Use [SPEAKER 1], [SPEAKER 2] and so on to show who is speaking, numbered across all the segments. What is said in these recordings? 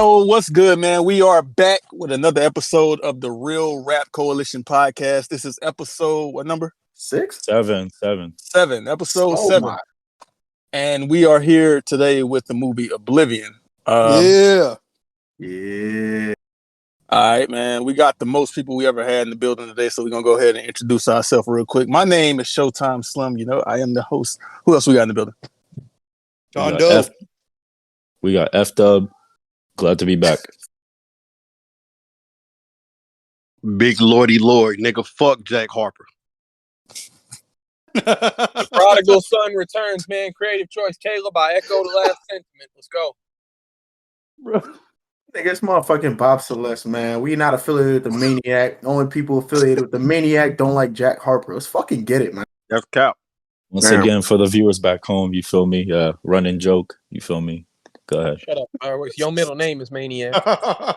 [SPEAKER 1] Yo, what's good, man? We are back with another episode of the Real Rap Coalition podcast. This is episode, what number?
[SPEAKER 2] 6?
[SPEAKER 3] 7.
[SPEAKER 1] Episode 7.
[SPEAKER 2] My.
[SPEAKER 1] And we are here today with the movie Oblivion.
[SPEAKER 2] Yeah.
[SPEAKER 1] All right, man. We got the most people we ever had in the building today, so we're going to go ahead and introduce ourselves real quick. My name is Showtime Slim. You know, I am the host. Who else we got in the building?
[SPEAKER 2] Hanzo.
[SPEAKER 3] We got FDub. Glad to be back.
[SPEAKER 4] Big Lordy Lord, nigga, fuck Jack Harper.
[SPEAKER 5] The prodigal son returns, man. Creative choice. Kaleb, I echo the last sentiment. Let's go.
[SPEAKER 2] Bro. Nigga, it's motherfucking Bob Celeste, man. We not affiliated with the Maniac. Only people affiliated with the Maniac don't like Jack Harper. Let's fucking get it, man.
[SPEAKER 4] That's cap.
[SPEAKER 3] Once again, for the viewers back home, you feel me? Running joke, you feel me? Go ahead.
[SPEAKER 5] Shut up. Your middle name is Maniac.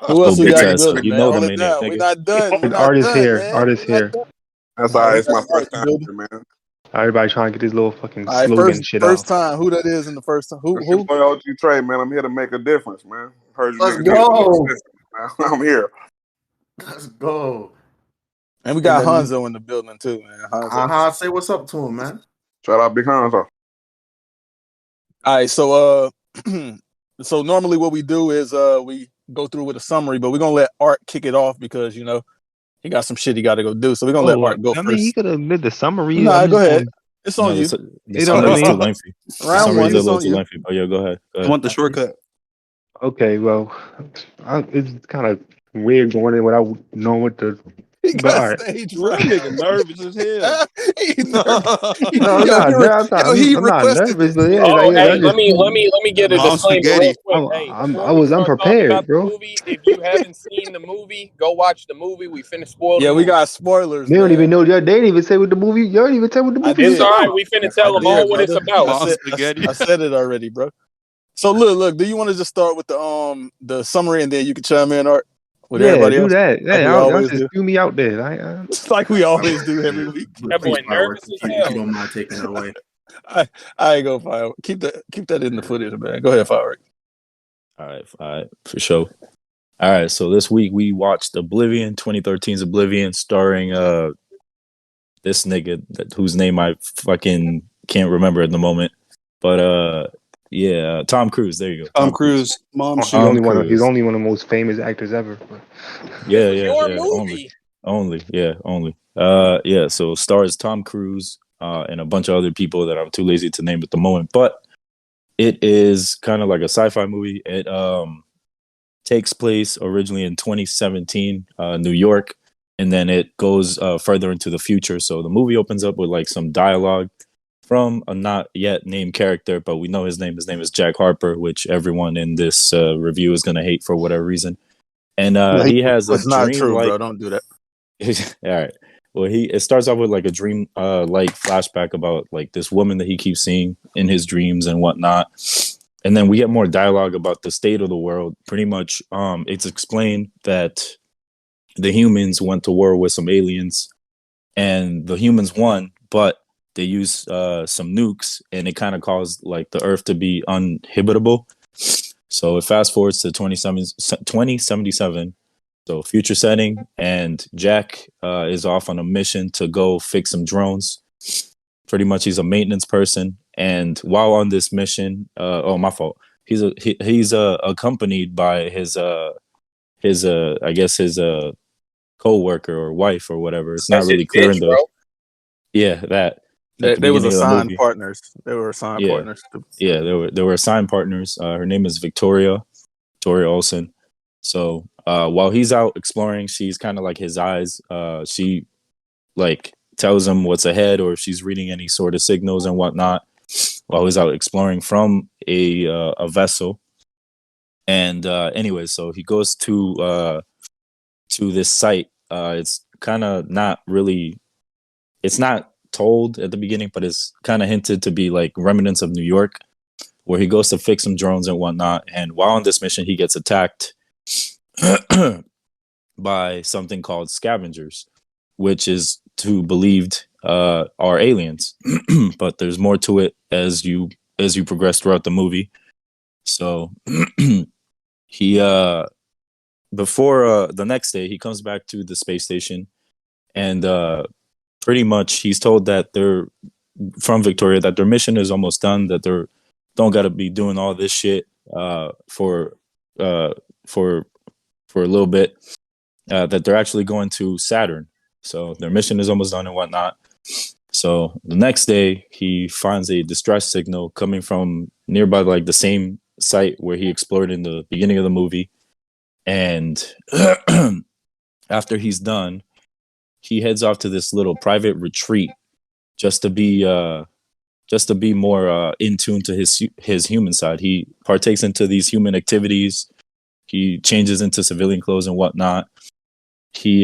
[SPEAKER 1] Who else we got in the
[SPEAKER 3] bitch ass,
[SPEAKER 1] building,
[SPEAKER 3] you
[SPEAKER 1] man?
[SPEAKER 3] know the
[SPEAKER 1] Hold it
[SPEAKER 3] Maniac,
[SPEAKER 1] down.
[SPEAKER 3] nigga.
[SPEAKER 1] We're not done.
[SPEAKER 6] Artt is here.
[SPEAKER 4] That's all right. It's my first time here, man.
[SPEAKER 6] Everybody trying to get this little fucking
[SPEAKER 1] All right,
[SPEAKER 6] slogan shit
[SPEAKER 1] first
[SPEAKER 6] out.
[SPEAKER 1] time. Who that is in the first time? Who?
[SPEAKER 4] Boy, OG Trey, man. I'm here to make a difference, man. Heard you
[SPEAKER 2] Let's
[SPEAKER 4] niggas
[SPEAKER 2] go.
[SPEAKER 4] do this, man. I'm here.
[SPEAKER 2] Let's go.
[SPEAKER 1] And we got
[SPEAKER 2] And then-
[SPEAKER 1] Hanzo in the building, too, man. Hanzo.
[SPEAKER 2] Say what's up to him, man.
[SPEAKER 4] Shout out Big Hanzo.
[SPEAKER 1] All right, so so normally what we do is we go through with a summary, but we're gonna let Artt kick it off because you know he got some shit he got to go do. So we're gonna let Artt go
[SPEAKER 6] I
[SPEAKER 1] first.
[SPEAKER 6] mean, he could have did the summary.
[SPEAKER 1] Nah, go ahead. It's on you.
[SPEAKER 3] The summary's too lengthy.
[SPEAKER 1] Round one
[SPEAKER 3] Summary's a
[SPEAKER 1] is
[SPEAKER 3] little
[SPEAKER 1] on
[SPEAKER 3] too
[SPEAKER 1] you.
[SPEAKER 3] lengthy. Oh yeah, go ahead.
[SPEAKER 7] I want the shortcut.
[SPEAKER 6] Okay, well, it's kind of weird going in without knowing what the.
[SPEAKER 1] He
[SPEAKER 6] But,
[SPEAKER 1] got
[SPEAKER 6] all right.
[SPEAKER 1] stage
[SPEAKER 7] Real
[SPEAKER 1] fright.
[SPEAKER 7] nigga nervous as hell.
[SPEAKER 1] He's nervous.
[SPEAKER 6] No, I'm not nervous. I'm not nervous, but yeah,
[SPEAKER 5] Oh,
[SPEAKER 6] like, yeah,
[SPEAKER 5] hey,
[SPEAKER 6] that's
[SPEAKER 5] let
[SPEAKER 6] just-
[SPEAKER 5] me get a
[SPEAKER 7] Mom's
[SPEAKER 5] disclaimer real
[SPEAKER 7] spaghetti.
[SPEAKER 5] quick. Hey,
[SPEAKER 6] I
[SPEAKER 5] before
[SPEAKER 6] was
[SPEAKER 5] we start talking
[SPEAKER 6] unprepared,
[SPEAKER 5] about the
[SPEAKER 6] bro.
[SPEAKER 5] movie, if you haven't seen the movie, go watch the movie. We finna spoil.
[SPEAKER 1] Yeah,
[SPEAKER 5] the
[SPEAKER 1] we
[SPEAKER 5] movie.
[SPEAKER 1] got spoilers.
[SPEAKER 6] They don't
[SPEAKER 1] man.
[SPEAKER 6] even know. They didn't even say what the movie. You don't even tell what the
[SPEAKER 1] I
[SPEAKER 6] movie
[SPEAKER 1] did.
[SPEAKER 6] is.
[SPEAKER 5] It's all right. We finna tell them
[SPEAKER 1] I
[SPEAKER 5] all
[SPEAKER 1] did,
[SPEAKER 5] what it's
[SPEAKER 1] brother.
[SPEAKER 5] about.
[SPEAKER 7] Mom's
[SPEAKER 1] I
[SPEAKER 7] spaghetti.
[SPEAKER 1] said it already, bro. So look. Do you want to just start with the summary and then you can chime in, Artt? With
[SPEAKER 6] Yeah,
[SPEAKER 1] everybody
[SPEAKER 6] do
[SPEAKER 1] else?
[SPEAKER 6] that.
[SPEAKER 1] Like we
[SPEAKER 6] Yeah, y'all
[SPEAKER 1] always
[SPEAKER 6] just
[SPEAKER 1] do.
[SPEAKER 6] threw me out there. I
[SPEAKER 1] It's like we always do every week.
[SPEAKER 5] That boy nervous as
[SPEAKER 2] If
[SPEAKER 5] hell.
[SPEAKER 2] you don't mind taking it away.
[SPEAKER 1] I ain't gonna fire. Keep that in the footage, man. Go ahead, fire.
[SPEAKER 3] All right, for sure. All right, so this week we watched Oblivion, 2013's Oblivion, starring this nigga whose name I fucking can't remember at the moment, but yeah, Tom Cruise. There you go.
[SPEAKER 7] Tom Cruise. Mom
[SPEAKER 6] he's
[SPEAKER 7] shit.
[SPEAKER 6] only
[SPEAKER 3] Cruise.
[SPEAKER 6] he's only one of the most famous actors ever.
[SPEAKER 3] Yeah,
[SPEAKER 5] Your
[SPEAKER 3] yeah.
[SPEAKER 5] movie.
[SPEAKER 3] Only. Yeah, so stars Tom Cruise and a bunch of other people that I'm too lazy to name at the moment. But it is kind of like a sci-fi movie. It takes place originally in 2017, New York, and then it goes further into the future. So the movie opens up with like some dialogue from a not yet named character, but we know his name. His name is Jack Harper, which everyone in this review is going to hate for whatever reason. And he has a
[SPEAKER 1] It's not
[SPEAKER 3] dream
[SPEAKER 1] true,
[SPEAKER 3] like
[SPEAKER 1] bro. Don't do that.
[SPEAKER 3] all right. Well, it starts off with like a dream like flashback about like this woman that he keeps seeing in his dreams and whatnot. And then we get more dialogue about the state of the world. Pretty much it's explained that the humans went to war with some aliens and the humans won, but they used some nukes and it kind of caused like the earth to be uninhabitable. So it fast forwards to 2077. So future setting, and Jack is off on a mission to go fix some drones. Pretty much, he's a maintenance person, and while on this mission, my fault. He's accompanied by his co-worker or wife or whatever. It's not
[SPEAKER 5] That's
[SPEAKER 3] really
[SPEAKER 5] his
[SPEAKER 3] clear
[SPEAKER 5] bitch,
[SPEAKER 3] in the
[SPEAKER 5] bro.
[SPEAKER 3] that.
[SPEAKER 1] They was
[SPEAKER 3] beginning of the
[SPEAKER 1] assigned
[SPEAKER 3] movie.
[SPEAKER 1] partners. They were assigned
[SPEAKER 3] Yeah.
[SPEAKER 1] partners.
[SPEAKER 3] Yeah, they were assigned partners. Her name is Victoria Olsen. So while he's out exploring, she's kind of like his eyes. She like tells him what's ahead, or if she's reading any sort of signals and whatnot. While he's out exploring from a vessel, and anyway, so he goes to this site. It's kind of not really. It's not told at the beginning, but it's kind of hinted to be like remnants of New York, where he goes to fix some drones and whatnot. And while on this mission, he gets attacked by something called scavengers, which is believed are aliens. But there's more to it as you progress throughout the movie. So he before the next day he comes back to the space station, and pretty much he's told that they're from Victoria that their mission is almost done, that they're don't got to be doing all this shit for a little bit, that they're actually going to Saturn, so their mission is almost done and whatnot. So the next day he finds a distress signal coming from nearby, like the same site where he explored in the beginning of the movie. And after he's done, he heads off to this little private retreat just to be more in tune to his human side. He partakes into these human activities. He changes into civilian clothes and whatnot. He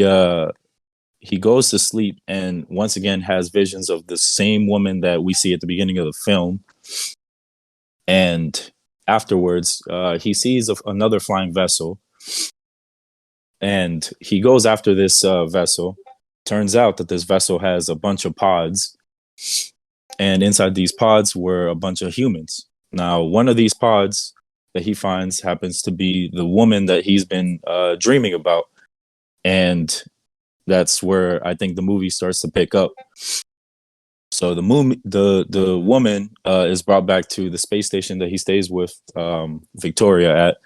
[SPEAKER 3] goes to sleep and once again has visions of the same woman that we see at the beginning of the film. And afterwards, he sees another flying vessel, and he goes after this vessel. Turns out that this vessel has a bunch of pods, and inside these pods were a bunch of humans. Now, one of these pods that he finds happens to be the woman that he's been dreaming about, and that's where I think the movie starts to pick up. So the woman is brought back to the space station that he stays with Victoria at,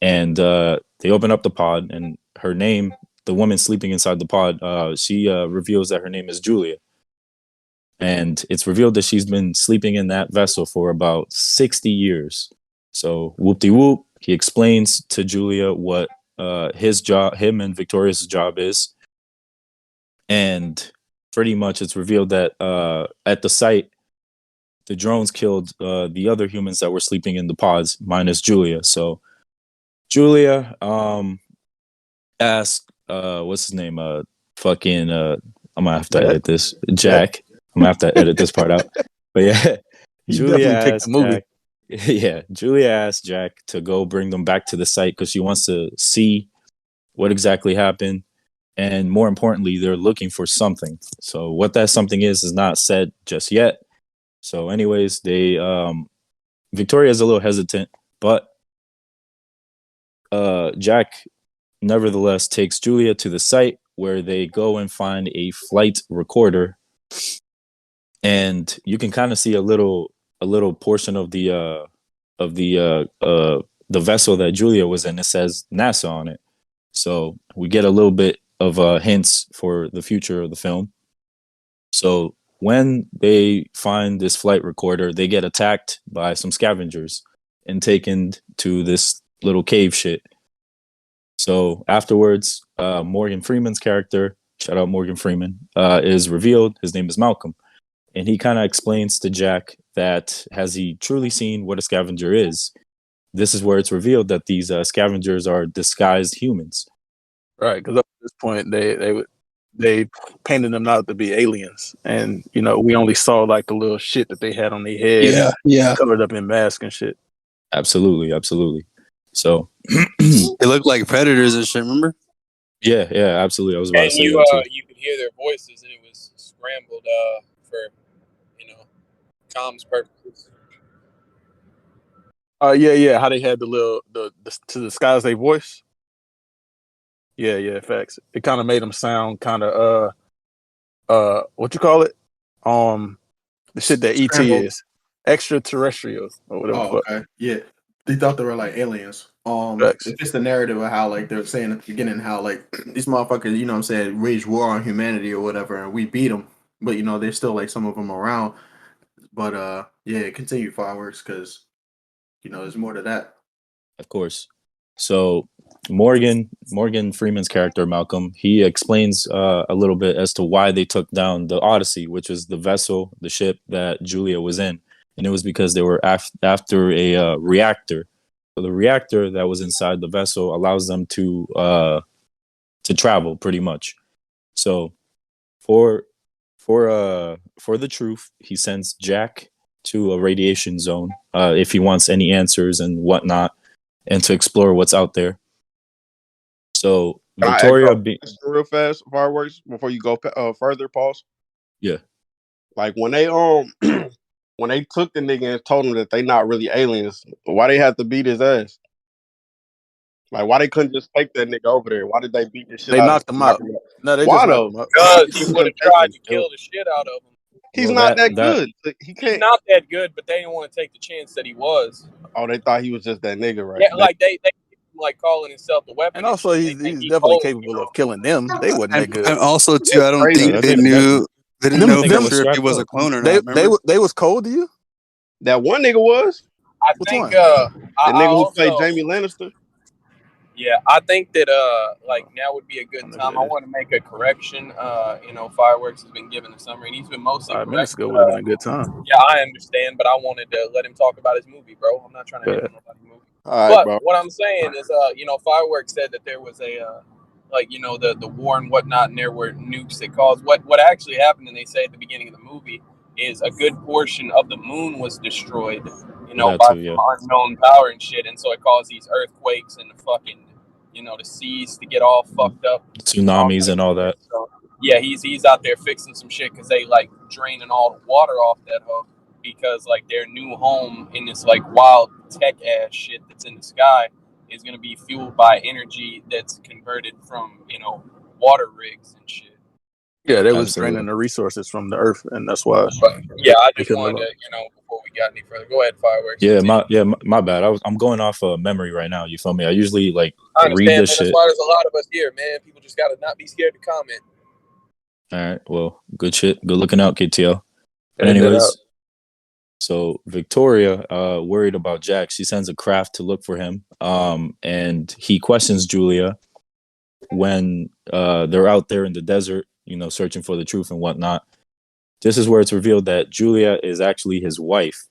[SPEAKER 3] and they open up the pod, and her name, the woman sleeping inside the pod, she reveals that her name is Julia. And it's revealed that she's been sleeping in that vessel for about 60 years. So whoop-de-whoop, he explains to Julia what him and Victoria's job is. And pretty much it's revealed that at the site, the drones killed the other humans that were sleeping in the pods, minus Julia. So Julia asked, what's his name? I'm gonna have to edit this. Jack. I'm gonna have to edit this part out. But yeah, Julia asked Jack, Julia asked Jack to go bring them back to the site because she wants to see what exactly happened. And more importantly, they're looking for something. So what that something is not said just yet. So anyways, Victoria is a little hesitant, but Jack nevertheless takes Julia to the site where they go and find a flight recorder. And you can kind of see a little portion of the vessel that Julia was in. It says NASA on it. So we get a little bit of hints for the future of the film. So when they find this flight recorder, they get attacked by some scavengers and taken to this little cave shit. So afterwards, Morgan Freeman's character, shout out Morgan Freeman, is revealed. His name is Malcolm. And he kind of explains to Jack that has he truly seen what a scavenger is? This is where it's revealed that these scavengers are disguised humans.
[SPEAKER 1] Right, because up to this point, they painted them out to be aliens, and we only saw like the little shit that they had on their head, covered up in masks and shit.
[SPEAKER 3] Absolutely. So
[SPEAKER 7] they look like predators and shit. Remember?
[SPEAKER 3] Yeah, absolutely. I was about to say
[SPEAKER 5] that
[SPEAKER 3] that too.
[SPEAKER 5] You could hear their voices, and it was scrambled for comms purposes.
[SPEAKER 1] Yeah. How they had the to disguise their voice. Yeah, facts. It kind of made them sound kind of what you call it? The shit that ET is extraterrestrial or whatever.
[SPEAKER 2] Oh, okay. Yeah, they thought they were like aliens. It's just the narrative of how like they're saying at the beginning how like these motherfuckers, wage war on humanity or whatever, and we beat them. But there's still like some of them around. But continue forwards because there's more to that.
[SPEAKER 3] Of course. So Morgan Freeman's character Malcolm, he explains a little bit as to why they took down the Odyssey, which was the vessel, the ship that Julia was in, and it was because they were after a reactor. So the reactor that was inside the vessel allows them to travel pretty much. So for the truth, he sends Jack to a radiation zone if he wants any answers and whatnot, and to explore what's out there. So Victoria,
[SPEAKER 4] real fast, fireworks before you go further. Pause.
[SPEAKER 3] Yeah,
[SPEAKER 4] like when they when they took the nigga and told him that they not really aliens, why they have to beat his ass? Like, why they couldn't just take that nigga over there? Why did they beat the shit
[SPEAKER 1] They
[SPEAKER 4] out
[SPEAKER 1] knocked
[SPEAKER 4] of
[SPEAKER 1] him
[SPEAKER 4] him?
[SPEAKER 1] out. No, they
[SPEAKER 4] Why
[SPEAKER 1] just
[SPEAKER 4] though?
[SPEAKER 1] knocked him out.
[SPEAKER 5] Because he would have tried to kill the shit out of him.
[SPEAKER 4] He's
[SPEAKER 3] Well,
[SPEAKER 4] not
[SPEAKER 3] that-
[SPEAKER 4] that good. He
[SPEAKER 5] He's
[SPEAKER 4] can't.
[SPEAKER 5] not that good, but they didn't want to take the chance that he was.
[SPEAKER 4] Oh, they thought he was just that nigga, right?
[SPEAKER 5] Yeah, like they like calling himself the weapon.
[SPEAKER 1] And also,
[SPEAKER 5] shit.
[SPEAKER 1] he's definitely capable of killing them. They wasn't that good.
[SPEAKER 7] And also, too, I don't
[SPEAKER 4] Crazy.
[SPEAKER 7] think
[SPEAKER 3] Yeah,
[SPEAKER 7] they
[SPEAKER 3] that
[SPEAKER 7] knew. They didn't know
[SPEAKER 3] Them-
[SPEAKER 7] for
[SPEAKER 3] them-
[SPEAKER 7] sure if he was a
[SPEAKER 3] strapped
[SPEAKER 7] clone or
[SPEAKER 1] They
[SPEAKER 7] not. Remember?
[SPEAKER 1] they was cold to you?
[SPEAKER 4] That one nigga was
[SPEAKER 5] I
[SPEAKER 1] Which
[SPEAKER 5] think
[SPEAKER 1] one?
[SPEAKER 4] the
[SPEAKER 5] I
[SPEAKER 4] nigga who
[SPEAKER 5] also,
[SPEAKER 4] played Jamie Lannister.
[SPEAKER 5] Yeah, I think that like now would be a good time. I want to make a correction. Fireworks has been given a summary, and he's been mostly
[SPEAKER 1] 5
[SPEAKER 5] correct.
[SPEAKER 1] minutes ago would have been a good time.
[SPEAKER 5] Yeah, I understand, but I wanted to let him talk about his movie, bro. I'm not trying to hit on nobody's movie.
[SPEAKER 4] All right,
[SPEAKER 5] But
[SPEAKER 4] bro.
[SPEAKER 5] what I'm saying is, Fireworks said that there was a, the war and whatnot, and there were nukes that caused what actually happened. And they say at the beginning of the movie is a good portion of the moon was destroyed,
[SPEAKER 3] That
[SPEAKER 5] by
[SPEAKER 3] too, yeah.
[SPEAKER 5] some unknown power and shit, and so it caused these earthquakes and the fucking, the seas to get all fucked up,
[SPEAKER 3] Tsunamis and all that.
[SPEAKER 5] So yeah, he's out there fixing some shit because they like draining all the water off that hoe because like their new home in this like wild tech ass shit that's in the sky is gonna be fueled by energy that's converted from water rigs and shit.
[SPEAKER 1] Yeah, they was
[SPEAKER 3] Absolutely.
[SPEAKER 1] draining the resources from the earth, and that's why.
[SPEAKER 5] But yeah, I
[SPEAKER 1] They
[SPEAKER 5] just
[SPEAKER 1] couldn't
[SPEAKER 5] wanted
[SPEAKER 1] live
[SPEAKER 5] to before we got any further. Go ahead, Fireworks.
[SPEAKER 3] Yeah, my bad. I'm going off of memory right now. You feel me? I usually like
[SPEAKER 5] I
[SPEAKER 3] read
[SPEAKER 5] understand, man.
[SPEAKER 3] this
[SPEAKER 5] That's
[SPEAKER 3] shit.
[SPEAKER 5] why there's a lot of us here, man. People just gotta not be scared to comment.
[SPEAKER 3] All right. Well, good shit. Good looking out, KTL. But
[SPEAKER 1] Edit that
[SPEAKER 3] anyways,
[SPEAKER 1] out.
[SPEAKER 3] so Victoria, worried about Jack, she sends a craft to look for him. And he questions Julia when they're out there in the desert, searching for the truth and whatnot. This is where it's revealed that Julia is actually his wife.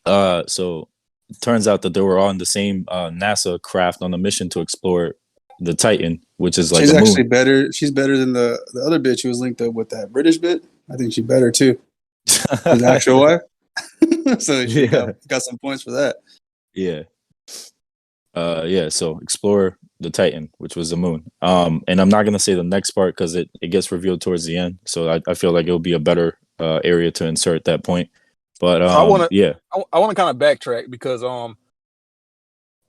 [SPEAKER 3] So it turns out that they were on the same NASA craft on a mission to explore the Titan, which is like
[SPEAKER 7] She's
[SPEAKER 3] a moon.
[SPEAKER 7] actually better. She's better than the other bitch who was linked up with that British bit. I think she's better too. His actual wife. So she got some points for that.
[SPEAKER 3] Yeah. So explore the Titan, which was the moon. And I'm not gonna say the next part because it gets revealed towards the end. So I feel like it'll be a better area to insert that point. But
[SPEAKER 1] I want to
[SPEAKER 3] yeah.
[SPEAKER 1] I want to kind of backtrack because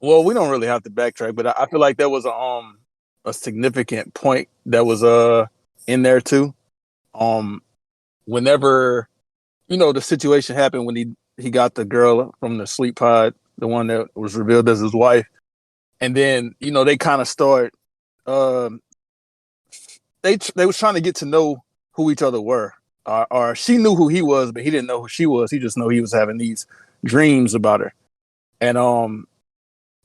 [SPEAKER 1] well, we don't really have to backtrack, but I feel like there was a significant point that was in there too. Whenever the situation happened when he got the girl from the sleep pod, the one that was revealed as his wife, and then they kind of start they was trying to get to know who each other were, or she knew who he was, but he didn't know who she was. He just knew he was having these dreams about her, and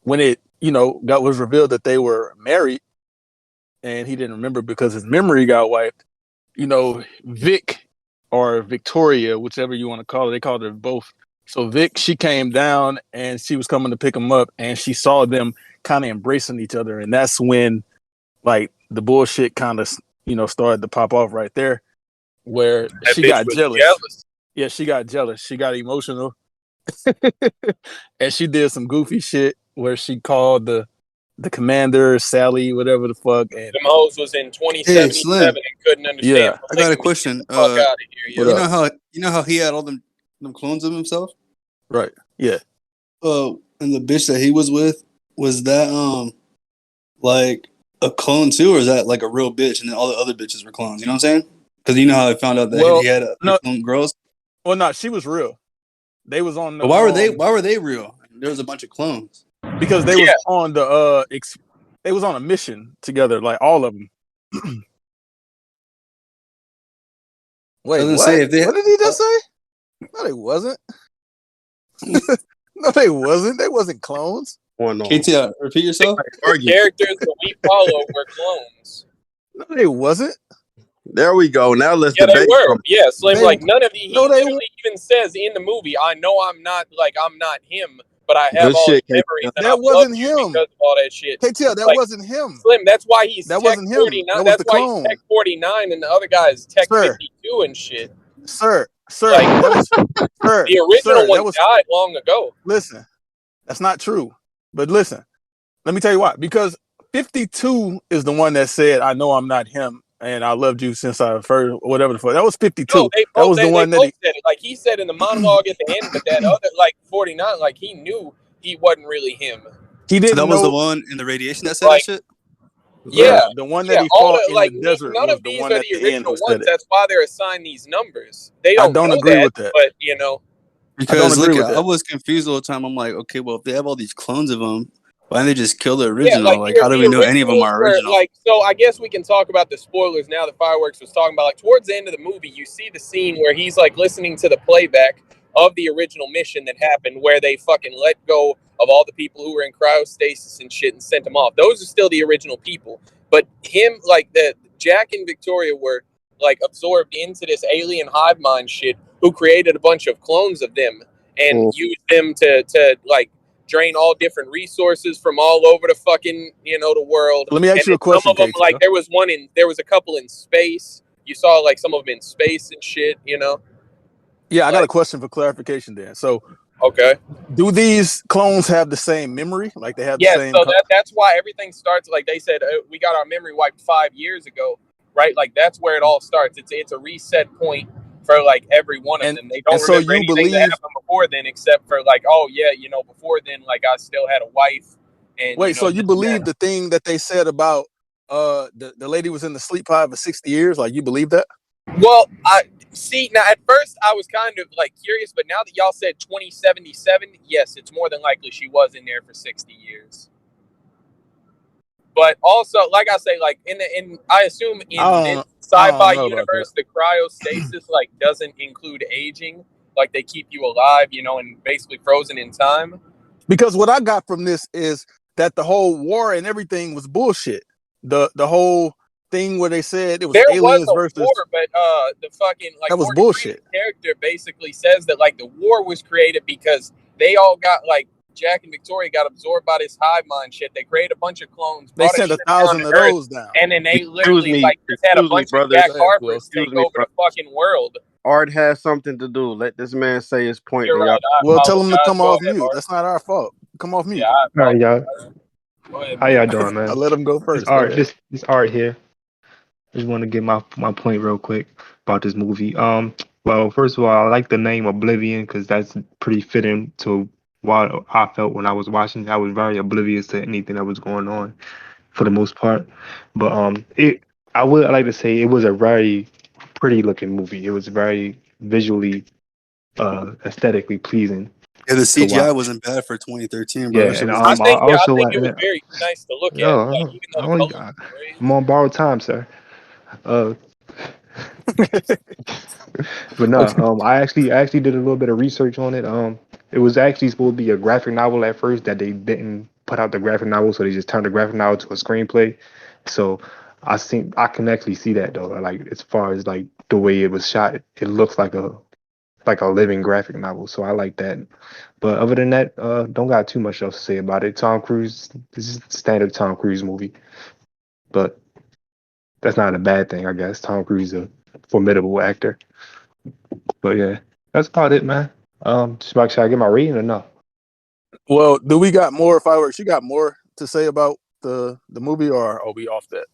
[SPEAKER 1] when it was revealed that they were married, and he didn't remember because his memory got wiped. Vic or Victoria, whichever you want to call it, they called her both. So Vic, she came down and she was coming to pick him up, and she saw them kind of embracing each other, and that's when like the bullshit kind of started to pop off right there, where
[SPEAKER 5] That
[SPEAKER 1] she
[SPEAKER 5] bitch
[SPEAKER 1] got
[SPEAKER 5] was
[SPEAKER 1] jealous. Yeah, she got jealous. She got emotional, and she did some goofy shit where she called the commander Sally, whatever the fuck. And
[SPEAKER 5] Them hoes was in 2077 and couldn't understand.
[SPEAKER 1] Yeah.
[SPEAKER 7] I got a question.
[SPEAKER 5] Fuck out of here,
[SPEAKER 7] You know how he had all them clones of himself?
[SPEAKER 1] Right. Yeah.
[SPEAKER 7] And the bitch that he was with, was that like a clone too, or is that like a real bitch and then all the other bitches were clones? You know what I'm saying? Because you know how I found out that he had clone girls.
[SPEAKER 1] Well, no, she was real. They was on the.
[SPEAKER 7] But why were they real? There was a bunch of clones.
[SPEAKER 1] Because they was on the they was on a mission together, like all of them. Wait, what?
[SPEAKER 7] Say if they,
[SPEAKER 1] what did he just say? No, they wasn't. No, they wasn't. They wasn't clones.
[SPEAKER 7] KT, repeat yourself.
[SPEAKER 5] The characters that we follow were clones.
[SPEAKER 1] No, they wasn't.
[SPEAKER 4] There we go. Now let's
[SPEAKER 5] Yeah,
[SPEAKER 4] debate.
[SPEAKER 5] they were. Yeah, Slim. Like none of the. He
[SPEAKER 1] No, they
[SPEAKER 5] literally even says in the movie, "I know I'm not him, but I have
[SPEAKER 4] Good
[SPEAKER 5] all
[SPEAKER 4] shit,
[SPEAKER 5] the memories." And I
[SPEAKER 1] That wasn't
[SPEAKER 5] love you
[SPEAKER 1] him.
[SPEAKER 5] Because of all that shit.
[SPEAKER 1] KTL, that
[SPEAKER 5] Like,
[SPEAKER 1] wasn't him.
[SPEAKER 5] Slim. That's why he's
[SPEAKER 1] That
[SPEAKER 5] Tech
[SPEAKER 1] wasn't him.
[SPEAKER 5] 49.
[SPEAKER 1] That was
[SPEAKER 5] That's
[SPEAKER 1] the
[SPEAKER 5] why
[SPEAKER 1] clone.
[SPEAKER 5] he's Tech 49, and the other guy is Tech
[SPEAKER 1] Sir.
[SPEAKER 5] 52 and shit.
[SPEAKER 1] Sir,
[SPEAKER 5] Like,
[SPEAKER 1] that was, sir,
[SPEAKER 5] the original
[SPEAKER 1] sir,
[SPEAKER 5] one
[SPEAKER 1] that was,
[SPEAKER 5] died long ago.
[SPEAKER 1] Listen, that's not true. But listen, let me tell you why. Because 52 is the one that said, "I know I'm not him, and I loved you since I first," whatever the fuck. That was 52.
[SPEAKER 5] No,
[SPEAKER 1] That was the one that
[SPEAKER 5] said it. Like he said in the monologue at the end, but that other 49, like he knew he wasn't really him.
[SPEAKER 1] He
[SPEAKER 7] So
[SPEAKER 1] didn't
[SPEAKER 7] that was the
[SPEAKER 1] know.
[SPEAKER 7] one in the radiation that said that
[SPEAKER 5] Like,
[SPEAKER 7] shit?
[SPEAKER 5] yeah,
[SPEAKER 1] The one that
[SPEAKER 5] yeah,
[SPEAKER 1] he
[SPEAKER 5] all
[SPEAKER 1] fought
[SPEAKER 5] the
[SPEAKER 1] in the
[SPEAKER 5] like
[SPEAKER 1] desert
[SPEAKER 5] none
[SPEAKER 1] was
[SPEAKER 5] of
[SPEAKER 1] the
[SPEAKER 5] these
[SPEAKER 1] one
[SPEAKER 5] are
[SPEAKER 1] at
[SPEAKER 5] the
[SPEAKER 1] the end
[SPEAKER 5] original
[SPEAKER 1] who said
[SPEAKER 5] ones.
[SPEAKER 1] it.
[SPEAKER 5] That's why they're assigned these numbers. They
[SPEAKER 1] I
[SPEAKER 5] don't
[SPEAKER 1] don't
[SPEAKER 5] know
[SPEAKER 1] agree
[SPEAKER 5] that,
[SPEAKER 1] with that.
[SPEAKER 5] but you know.
[SPEAKER 1] I don't
[SPEAKER 7] Because
[SPEAKER 1] agree
[SPEAKER 7] look,
[SPEAKER 1] with
[SPEAKER 7] I
[SPEAKER 1] that.
[SPEAKER 7] was confused all the time. I'm like, okay, well, if they have all these clones of them, why didn't they just kill the
[SPEAKER 5] Yeah,
[SPEAKER 7] original?
[SPEAKER 5] like
[SPEAKER 7] Like, how do we
[SPEAKER 5] the
[SPEAKER 7] know any of them
[SPEAKER 5] originals
[SPEAKER 7] are
[SPEAKER 5] were
[SPEAKER 7] original?
[SPEAKER 5] like. So I guess we can talk about the spoilers now that Fireworks was talking about. Like towards the end of the movie, you see the scene where he's like listening to the playback of the original mission that happened, where they fucking let go of all the people who were in cryostasis and shit and sent them off. Those are still the original people, but him, like the Jack and Victoria were like absorbed into this alien hive mind shit, who created a bunch of clones of them and used them to like drain all different resources from all over the fucking, you know, the world.
[SPEAKER 1] Let me
[SPEAKER 5] And
[SPEAKER 1] ask you a
[SPEAKER 5] then some
[SPEAKER 1] question,
[SPEAKER 5] of them,
[SPEAKER 1] KT.
[SPEAKER 5] like there was a couple in space. You saw like some of them in space and shit, you know.
[SPEAKER 1] Yeah, I got a
[SPEAKER 5] Like,
[SPEAKER 1] question for clarification there. So,
[SPEAKER 5] okay,
[SPEAKER 1] do these clones have the same memory? Like they have the
[SPEAKER 5] yes.
[SPEAKER 1] same?
[SPEAKER 5] So that's why everything starts. Like they said, we got our memory wiped 5 years ago, right? Like that's where it all starts. It's a reset point for like every one of
[SPEAKER 1] and
[SPEAKER 5] them. They
[SPEAKER 1] and
[SPEAKER 5] don't
[SPEAKER 1] so
[SPEAKER 5] remember
[SPEAKER 1] you
[SPEAKER 5] anything that
[SPEAKER 1] believe?
[SPEAKER 5] happened before then, except for like, oh yeah, you know, before then, like I still had a wife, and you
[SPEAKER 1] Wait,
[SPEAKER 5] know,
[SPEAKER 1] so you
[SPEAKER 5] this and that.
[SPEAKER 1] believe the thing that they said about the lady was in the sleep pod for 60 years? Like you believe that?
[SPEAKER 5] Well, I see now. At first, I was kind of like curious, but now that y'all said 2077, yes, it's more than likely she was in there for 60 years. But also, like I say, like in I assume in this
[SPEAKER 1] I don't
[SPEAKER 5] sci-fi
[SPEAKER 1] know about that.
[SPEAKER 5] universe, the cryostasis like doesn't include aging. Like they keep you alive, you know, and basically frozen in time.
[SPEAKER 1] Because what I got from this is that the whole war and everything was bullshit. The whole thing where they said it was
[SPEAKER 5] There was
[SPEAKER 1] aliens
[SPEAKER 5] a
[SPEAKER 1] versus,
[SPEAKER 5] war, but the fucking like
[SPEAKER 1] that was
[SPEAKER 5] Morgan Freeman's
[SPEAKER 1] bullshit.
[SPEAKER 5] character basically says that like the war was created because they all got like Jack and Victoria got absorbed by this hive mind shit. They created a bunch of clones,
[SPEAKER 1] They
[SPEAKER 5] brought a
[SPEAKER 1] sent
[SPEAKER 5] ship down
[SPEAKER 1] 1,000
[SPEAKER 5] to
[SPEAKER 1] of
[SPEAKER 5] Earth,
[SPEAKER 1] those down.
[SPEAKER 5] and then they
[SPEAKER 4] Excuse
[SPEAKER 5] literally
[SPEAKER 4] me,
[SPEAKER 5] like just had a
[SPEAKER 4] excuse me,
[SPEAKER 5] bunch of
[SPEAKER 4] brothers.
[SPEAKER 5] Jack Harpers
[SPEAKER 4] Excuse
[SPEAKER 5] take
[SPEAKER 4] me,
[SPEAKER 5] over
[SPEAKER 4] bro.
[SPEAKER 5] the fucking world.
[SPEAKER 4] Artt has something to do. Let this man say his point,
[SPEAKER 5] You're
[SPEAKER 4] and y'all.
[SPEAKER 5] right. I
[SPEAKER 1] Well, tell them to
[SPEAKER 5] apologize.
[SPEAKER 1] come
[SPEAKER 5] Go
[SPEAKER 1] off
[SPEAKER 5] ahead,
[SPEAKER 1] mute.
[SPEAKER 5] Art.
[SPEAKER 1] That's not our fault. Come off
[SPEAKER 5] Yeah,
[SPEAKER 1] mute.
[SPEAKER 5] I
[SPEAKER 6] All right, y'all.
[SPEAKER 5] apologize. Go ahead,
[SPEAKER 6] How
[SPEAKER 5] bro.
[SPEAKER 6] y'all doing,
[SPEAKER 1] I
[SPEAKER 6] man?
[SPEAKER 1] let them go
[SPEAKER 6] This
[SPEAKER 1] first. Go
[SPEAKER 6] art,
[SPEAKER 1] ahead.
[SPEAKER 6] this art here. Just want to get my point real quick about this movie. Well, first of all, I like the name Oblivion because that's pretty fitting to what I felt when I was watching. I was very oblivious to anything that was going on for the most part. But I would like to say it was a very pretty looking movie. It was very visually, aesthetically pleasing
[SPEAKER 7] Yeah, the
[SPEAKER 6] to
[SPEAKER 7] CGI
[SPEAKER 6] watch.
[SPEAKER 7] wasn't bad for 2013, bro.
[SPEAKER 6] Yeah,
[SPEAKER 7] That shit
[SPEAKER 6] and
[SPEAKER 7] was
[SPEAKER 5] I
[SPEAKER 6] I
[SPEAKER 7] decent.
[SPEAKER 5] think I
[SPEAKER 6] also
[SPEAKER 5] think it was very nice to look at, like even though the
[SPEAKER 6] only
[SPEAKER 5] colors were great.
[SPEAKER 6] I'm on borrowed time, sir. Uh, but no,
[SPEAKER 1] Okay.
[SPEAKER 6] I actually did a little bit of research on it. It was actually supposed to be a graphic novel at first that they didn't put out the graphic novel, so they just turned the graphic novel to a screenplay. So I can actually see that though. Like as far as like the way it was shot, it looks like a living graphic novel. So I like that. But other than that, don't got too much else to say about it. Tom Cruise, this is a standard Tom Cruise movie, but that's not a bad thing, I guess. Tom Cruise is a formidable actor. But yeah, that's about it, man. Just make sure I get my rating or no?
[SPEAKER 1] Well, do we got more fireworks? You got more to say about the movie, or are we off that?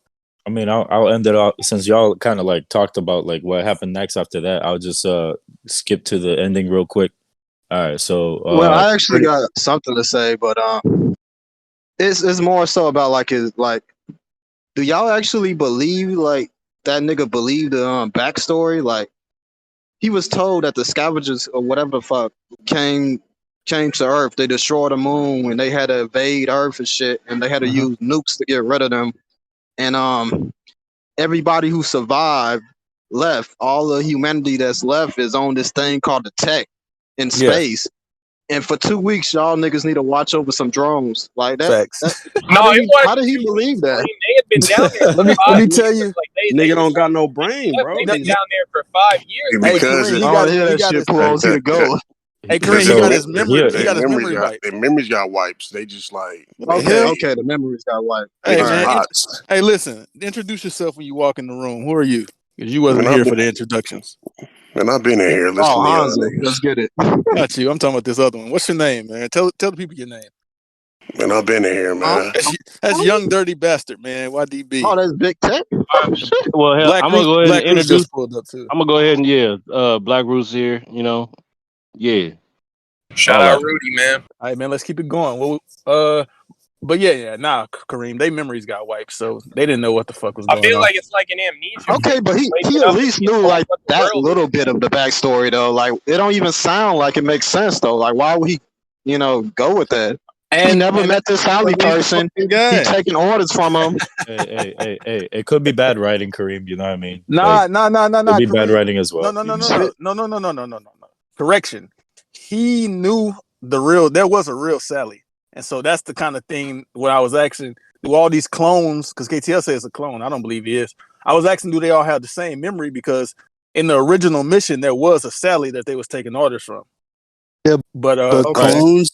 [SPEAKER 3] I mean, I'll end it off since y'all kind of like talked about like what happened next after that. I'll just skip to the ending real quick. All right, so
[SPEAKER 4] Well, I actually got something to say, but it's more so about like his like. Do y'all actually believe like that nigga believed the backstory? Like he was told that the scavengers or whatever the fuck came to Earth. They destroyed the moon and they had to invade Earth and shit, and they had to use nukes to get rid of them. And everybody who survived left. All the humanity that's left is on this thing called the tech in space. And for 2 weeks, y'all niggas need to watch over some drones like that.
[SPEAKER 1] Facts.
[SPEAKER 4] How did he believe that?
[SPEAKER 5] They had been down there. For
[SPEAKER 1] let me tell you.
[SPEAKER 5] Like
[SPEAKER 4] Nigga don't got no brain, bro.
[SPEAKER 5] They've been down there for 5 years.
[SPEAKER 1] Hey,
[SPEAKER 8] Because
[SPEAKER 1] Kareem,
[SPEAKER 8] it,
[SPEAKER 1] he
[SPEAKER 4] I
[SPEAKER 1] got
[SPEAKER 4] don't hear
[SPEAKER 1] he
[SPEAKER 4] that
[SPEAKER 1] got
[SPEAKER 4] shit.
[SPEAKER 1] his.
[SPEAKER 4] Pull on to go.
[SPEAKER 1] Hey,
[SPEAKER 8] because
[SPEAKER 1] Kareem, he got his
[SPEAKER 3] yeah,
[SPEAKER 1] memory. He
[SPEAKER 8] their
[SPEAKER 1] got his
[SPEAKER 8] memories
[SPEAKER 1] memory
[SPEAKER 8] got
[SPEAKER 1] wiped.
[SPEAKER 8] their memories got wipes. They just like
[SPEAKER 4] Okay,
[SPEAKER 1] Him?
[SPEAKER 4] okay. The memories got wiped.
[SPEAKER 1] Hey,
[SPEAKER 8] they just
[SPEAKER 1] man.
[SPEAKER 8] bots.
[SPEAKER 1] Hey, listen. Introduce yourself when you walk in the room. Who are you? Because you wasn't
[SPEAKER 8] Man,
[SPEAKER 1] here for the introductions.
[SPEAKER 8] I've been in here
[SPEAKER 4] Oh,
[SPEAKER 8] listening to y'all
[SPEAKER 4] Hanzo,
[SPEAKER 8] niggas.
[SPEAKER 4] let's get it.
[SPEAKER 1] Not you. I'm talking about this other one. What's your name, man? Tell the people your name.
[SPEAKER 8] Man, I've been in here, man.
[SPEAKER 1] That's young dirty bastard, man. YDB.
[SPEAKER 4] Oh, that's big tech. Oh, shit.
[SPEAKER 9] Well, hell,
[SPEAKER 1] Black
[SPEAKER 9] I'm gonna
[SPEAKER 1] Rootz,
[SPEAKER 9] go ahead and
[SPEAKER 1] Black Rootz
[SPEAKER 9] introduce.
[SPEAKER 1] just pulled up too.
[SPEAKER 9] I'm gonna go ahead and Black Rootz here. You know, yeah.
[SPEAKER 5] Shout
[SPEAKER 3] All
[SPEAKER 5] out
[SPEAKER 3] right.
[SPEAKER 5] Rudy, man.
[SPEAKER 1] All right, man. Let's keep it going. Well, But yeah, Kareem, they memories got wiped, so they didn't know what the fuck was going on.
[SPEAKER 5] I feel like it's like an amnesia.
[SPEAKER 4] Okay, but he at least knew like that little bit of the backstory though. Like it don't even sound like it makes sense though. Like why would he, go with that? He never met this Sally person. He taking orders from him.
[SPEAKER 3] Hey, it could be bad writing, Kareem. You know what I mean?
[SPEAKER 1] Nah.
[SPEAKER 3] Could be bad writing as well.
[SPEAKER 1] No. Correction. He knew there was a real Sally. And so that's the kind of thing where I was asking, do all these clones, because KTL says it's a clone, I don't believe he is. I was asking, do they all have the same memory? Because in the original mission, there was a Sally that they was taking orders from.
[SPEAKER 7] Yeah,
[SPEAKER 1] but
[SPEAKER 7] clones,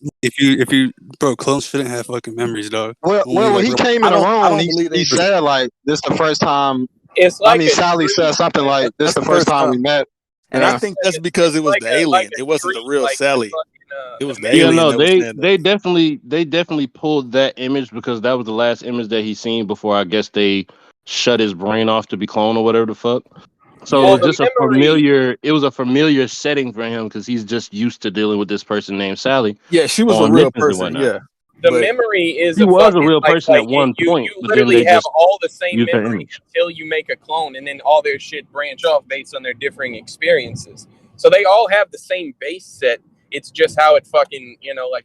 [SPEAKER 7] clones shouldn't have fucking memories, dog.
[SPEAKER 4] Well, when he came in the room, he said like, "This the first time."
[SPEAKER 5] It's like
[SPEAKER 4] Sally said something like, "This the first time we met."
[SPEAKER 1] And I think that's because it was the alien. It wasn't the real Sally. It was the alien.
[SPEAKER 9] No, they definitely pulled that image because that was the last image that he seen before I guess they shut his brain off to be cloned or whatever the fuck. So it was just it was a familiar setting for him because he's just used to dealing with this person named Sally.
[SPEAKER 1] Yeah, she was a real person. Yeah.
[SPEAKER 5] The memory is
[SPEAKER 9] he was a real person at one point.
[SPEAKER 5] You literally have all the same memory until you make a clone, and then all their shit branch off based on their differing experiences. So they all have the same base set. It's just how it fucking,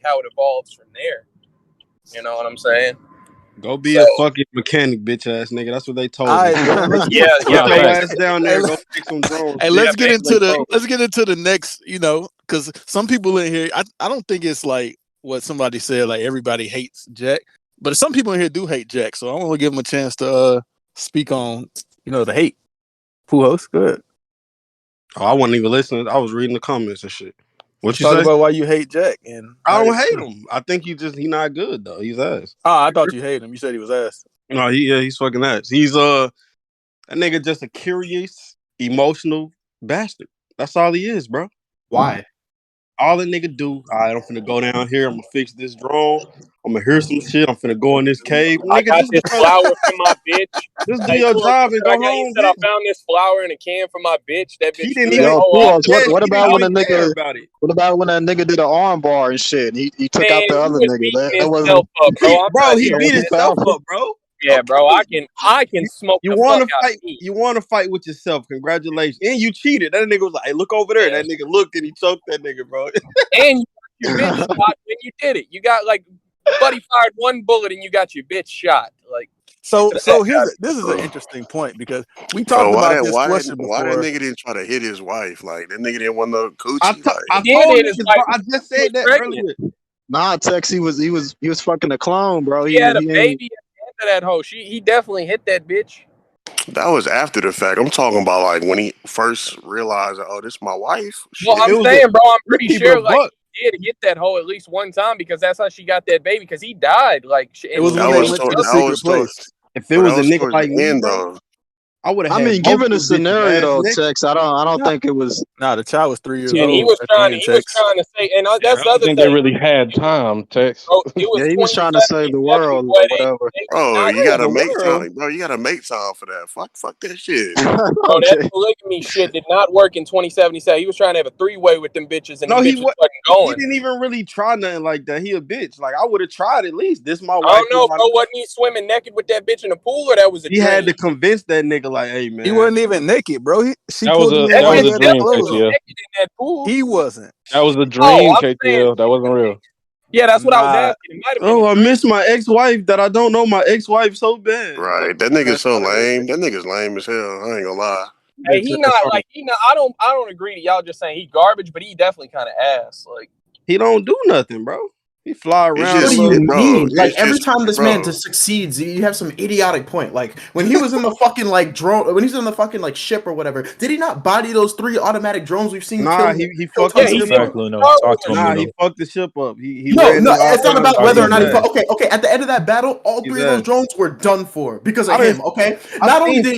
[SPEAKER 5] how it evolves from there. You know what I'm saying?
[SPEAKER 10] Go be a fucking mechanic, bitch ass nigga. That's what they told me.
[SPEAKER 5] Yeah.
[SPEAKER 10] Ass down there. Go fix some drones.
[SPEAKER 1] Hey, let's get into the next. Because some people in here, I don't think it's like what somebody said. Like everybody hates Jack, but some people in here do hate Jack. So I want to give him a chance to speak on, the hate. Who hosts? Good.
[SPEAKER 10] Oh, I wasn't even listening. I was reading the comments and shit. What you
[SPEAKER 1] talk
[SPEAKER 10] say
[SPEAKER 1] about why you hate Jack? And
[SPEAKER 10] I don't hate him. I think he not good though. He's ass.
[SPEAKER 1] Oh, I thought you hated him. You said he was ass.
[SPEAKER 10] No, he's fucking ass. He's that nigga just a curious, emotional bastard. That's all he is, bro.
[SPEAKER 2] Why?
[SPEAKER 10] All the nigga do, I'm finna go down here. I'm gonna fix this drone. I'm gonna hear some shit. I'm finna go in this cave.
[SPEAKER 5] I got this flower for my bitch.
[SPEAKER 10] Just do your job and go home.
[SPEAKER 5] Said I found this flower in a can for my bitch. That bitch.
[SPEAKER 4] He didn't even. What about when a nigga? What about when that nigga did an arm bar and shit? He took out the other nigga. That wasn't.
[SPEAKER 10] Bro, he beat himself up, bro.
[SPEAKER 5] Yeah, bro, I can smoke.
[SPEAKER 10] You want to fight? You want to fight with yourself? Congratulations, and you cheated. That nigga was like, "Hey, look over there." That nigga looked and he choked that nigga, bro.
[SPEAKER 5] And you bitch shot when you did it. You got like, buddy fired one bullet and you got your bitch shot. Like,
[SPEAKER 1] so this is an interesting point because we talked about this question before.
[SPEAKER 8] Why that nigga didn't try to hit his wife? Like that nigga didn't want no coochie.
[SPEAKER 10] I just said that earlier.
[SPEAKER 4] Nah, Tex, he was fucking a clone, bro.
[SPEAKER 5] He had a baby. That hoe, he definitely hit that bitch.
[SPEAKER 8] That was after the fact. I'm talking about like when he first realized, oh, this is my wife.
[SPEAKER 5] Well, I'm saying, bro, I'm pretty sure like he did hit that hoe at least one time because that's how she got that baby. Because he died. Like
[SPEAKER 1] it was when they went to the secret place.
[SPEAKER 10] If it was a nigga like me, though, I would have.
[SPEAKER 4] I mean, given the scenario though, Tex, I don't think it was.
[SPEAKER 1] Nah, the child was 3 years old.
[SPEAKER 5] He was trying to say, and that's the other thing.
[SPEAKER 9] They really had time, Tex.
[SPEAKER 4] He was trying to save the world or whatever.
[SPEAKER 8] Oh, you gotta make time, bro. You gotta make time for that. Fuck that shit.
[SPEAKER 5] Bro, that polygamy shit did not work in 2077. He was trying to have a 3-way with them bitches, and he was fucking going.
[SPEAKER 10] He didn't even really try nothing like that. He a bitch. Like I would have tried at least. This my wife.
[SPEAKER 5] I don't know, bro. Wasn't he swimming naked with that bitch in the pool, or that was a dream?
[SPEAKER 10] He had to convince that nigga, like, hey man.
[SPEAKER 1] He wasn't even naked, bro.
[SPEAKER 9] That was a dream, KTL.
[SPEAKER 1] He wasn't.
[SPEAKER 9] That was a dream, KTL. That wasn't real.
[SPEAKER 5] Yeah, that's what I was asking. It might have been.
[SPEAKER 10] Oh, I miss my ex-wife that I don't know my ex-wife so bad.
[SPEAKER 8] Right. That nigga's so lame. That nigga's lame as hell. I ain't gonna lie.
[SPEAKER 5] Hey, he not. I don't agree to y'all just saying he garbage, but he definitely kind of ass. Like
[SPEAKER 10] he don't do nothing, bro. He fly around.
[SPEAKER 2] What do you mean? Like every time this man succeeds, you have some idiotic point. Like when he was in the fucking like drone, when he's in the fucking like ship or whatever, did he not body those 3 automatic drones we've seen?
[SPEAKER 10] Nah, he fucked the ship up. He fucked the ship up.
[SPEAKER 2] No, it's not about whether or not he fucked. Okay. At the end of that battle, all 3 of those drones were done for because of him. Okay, not only did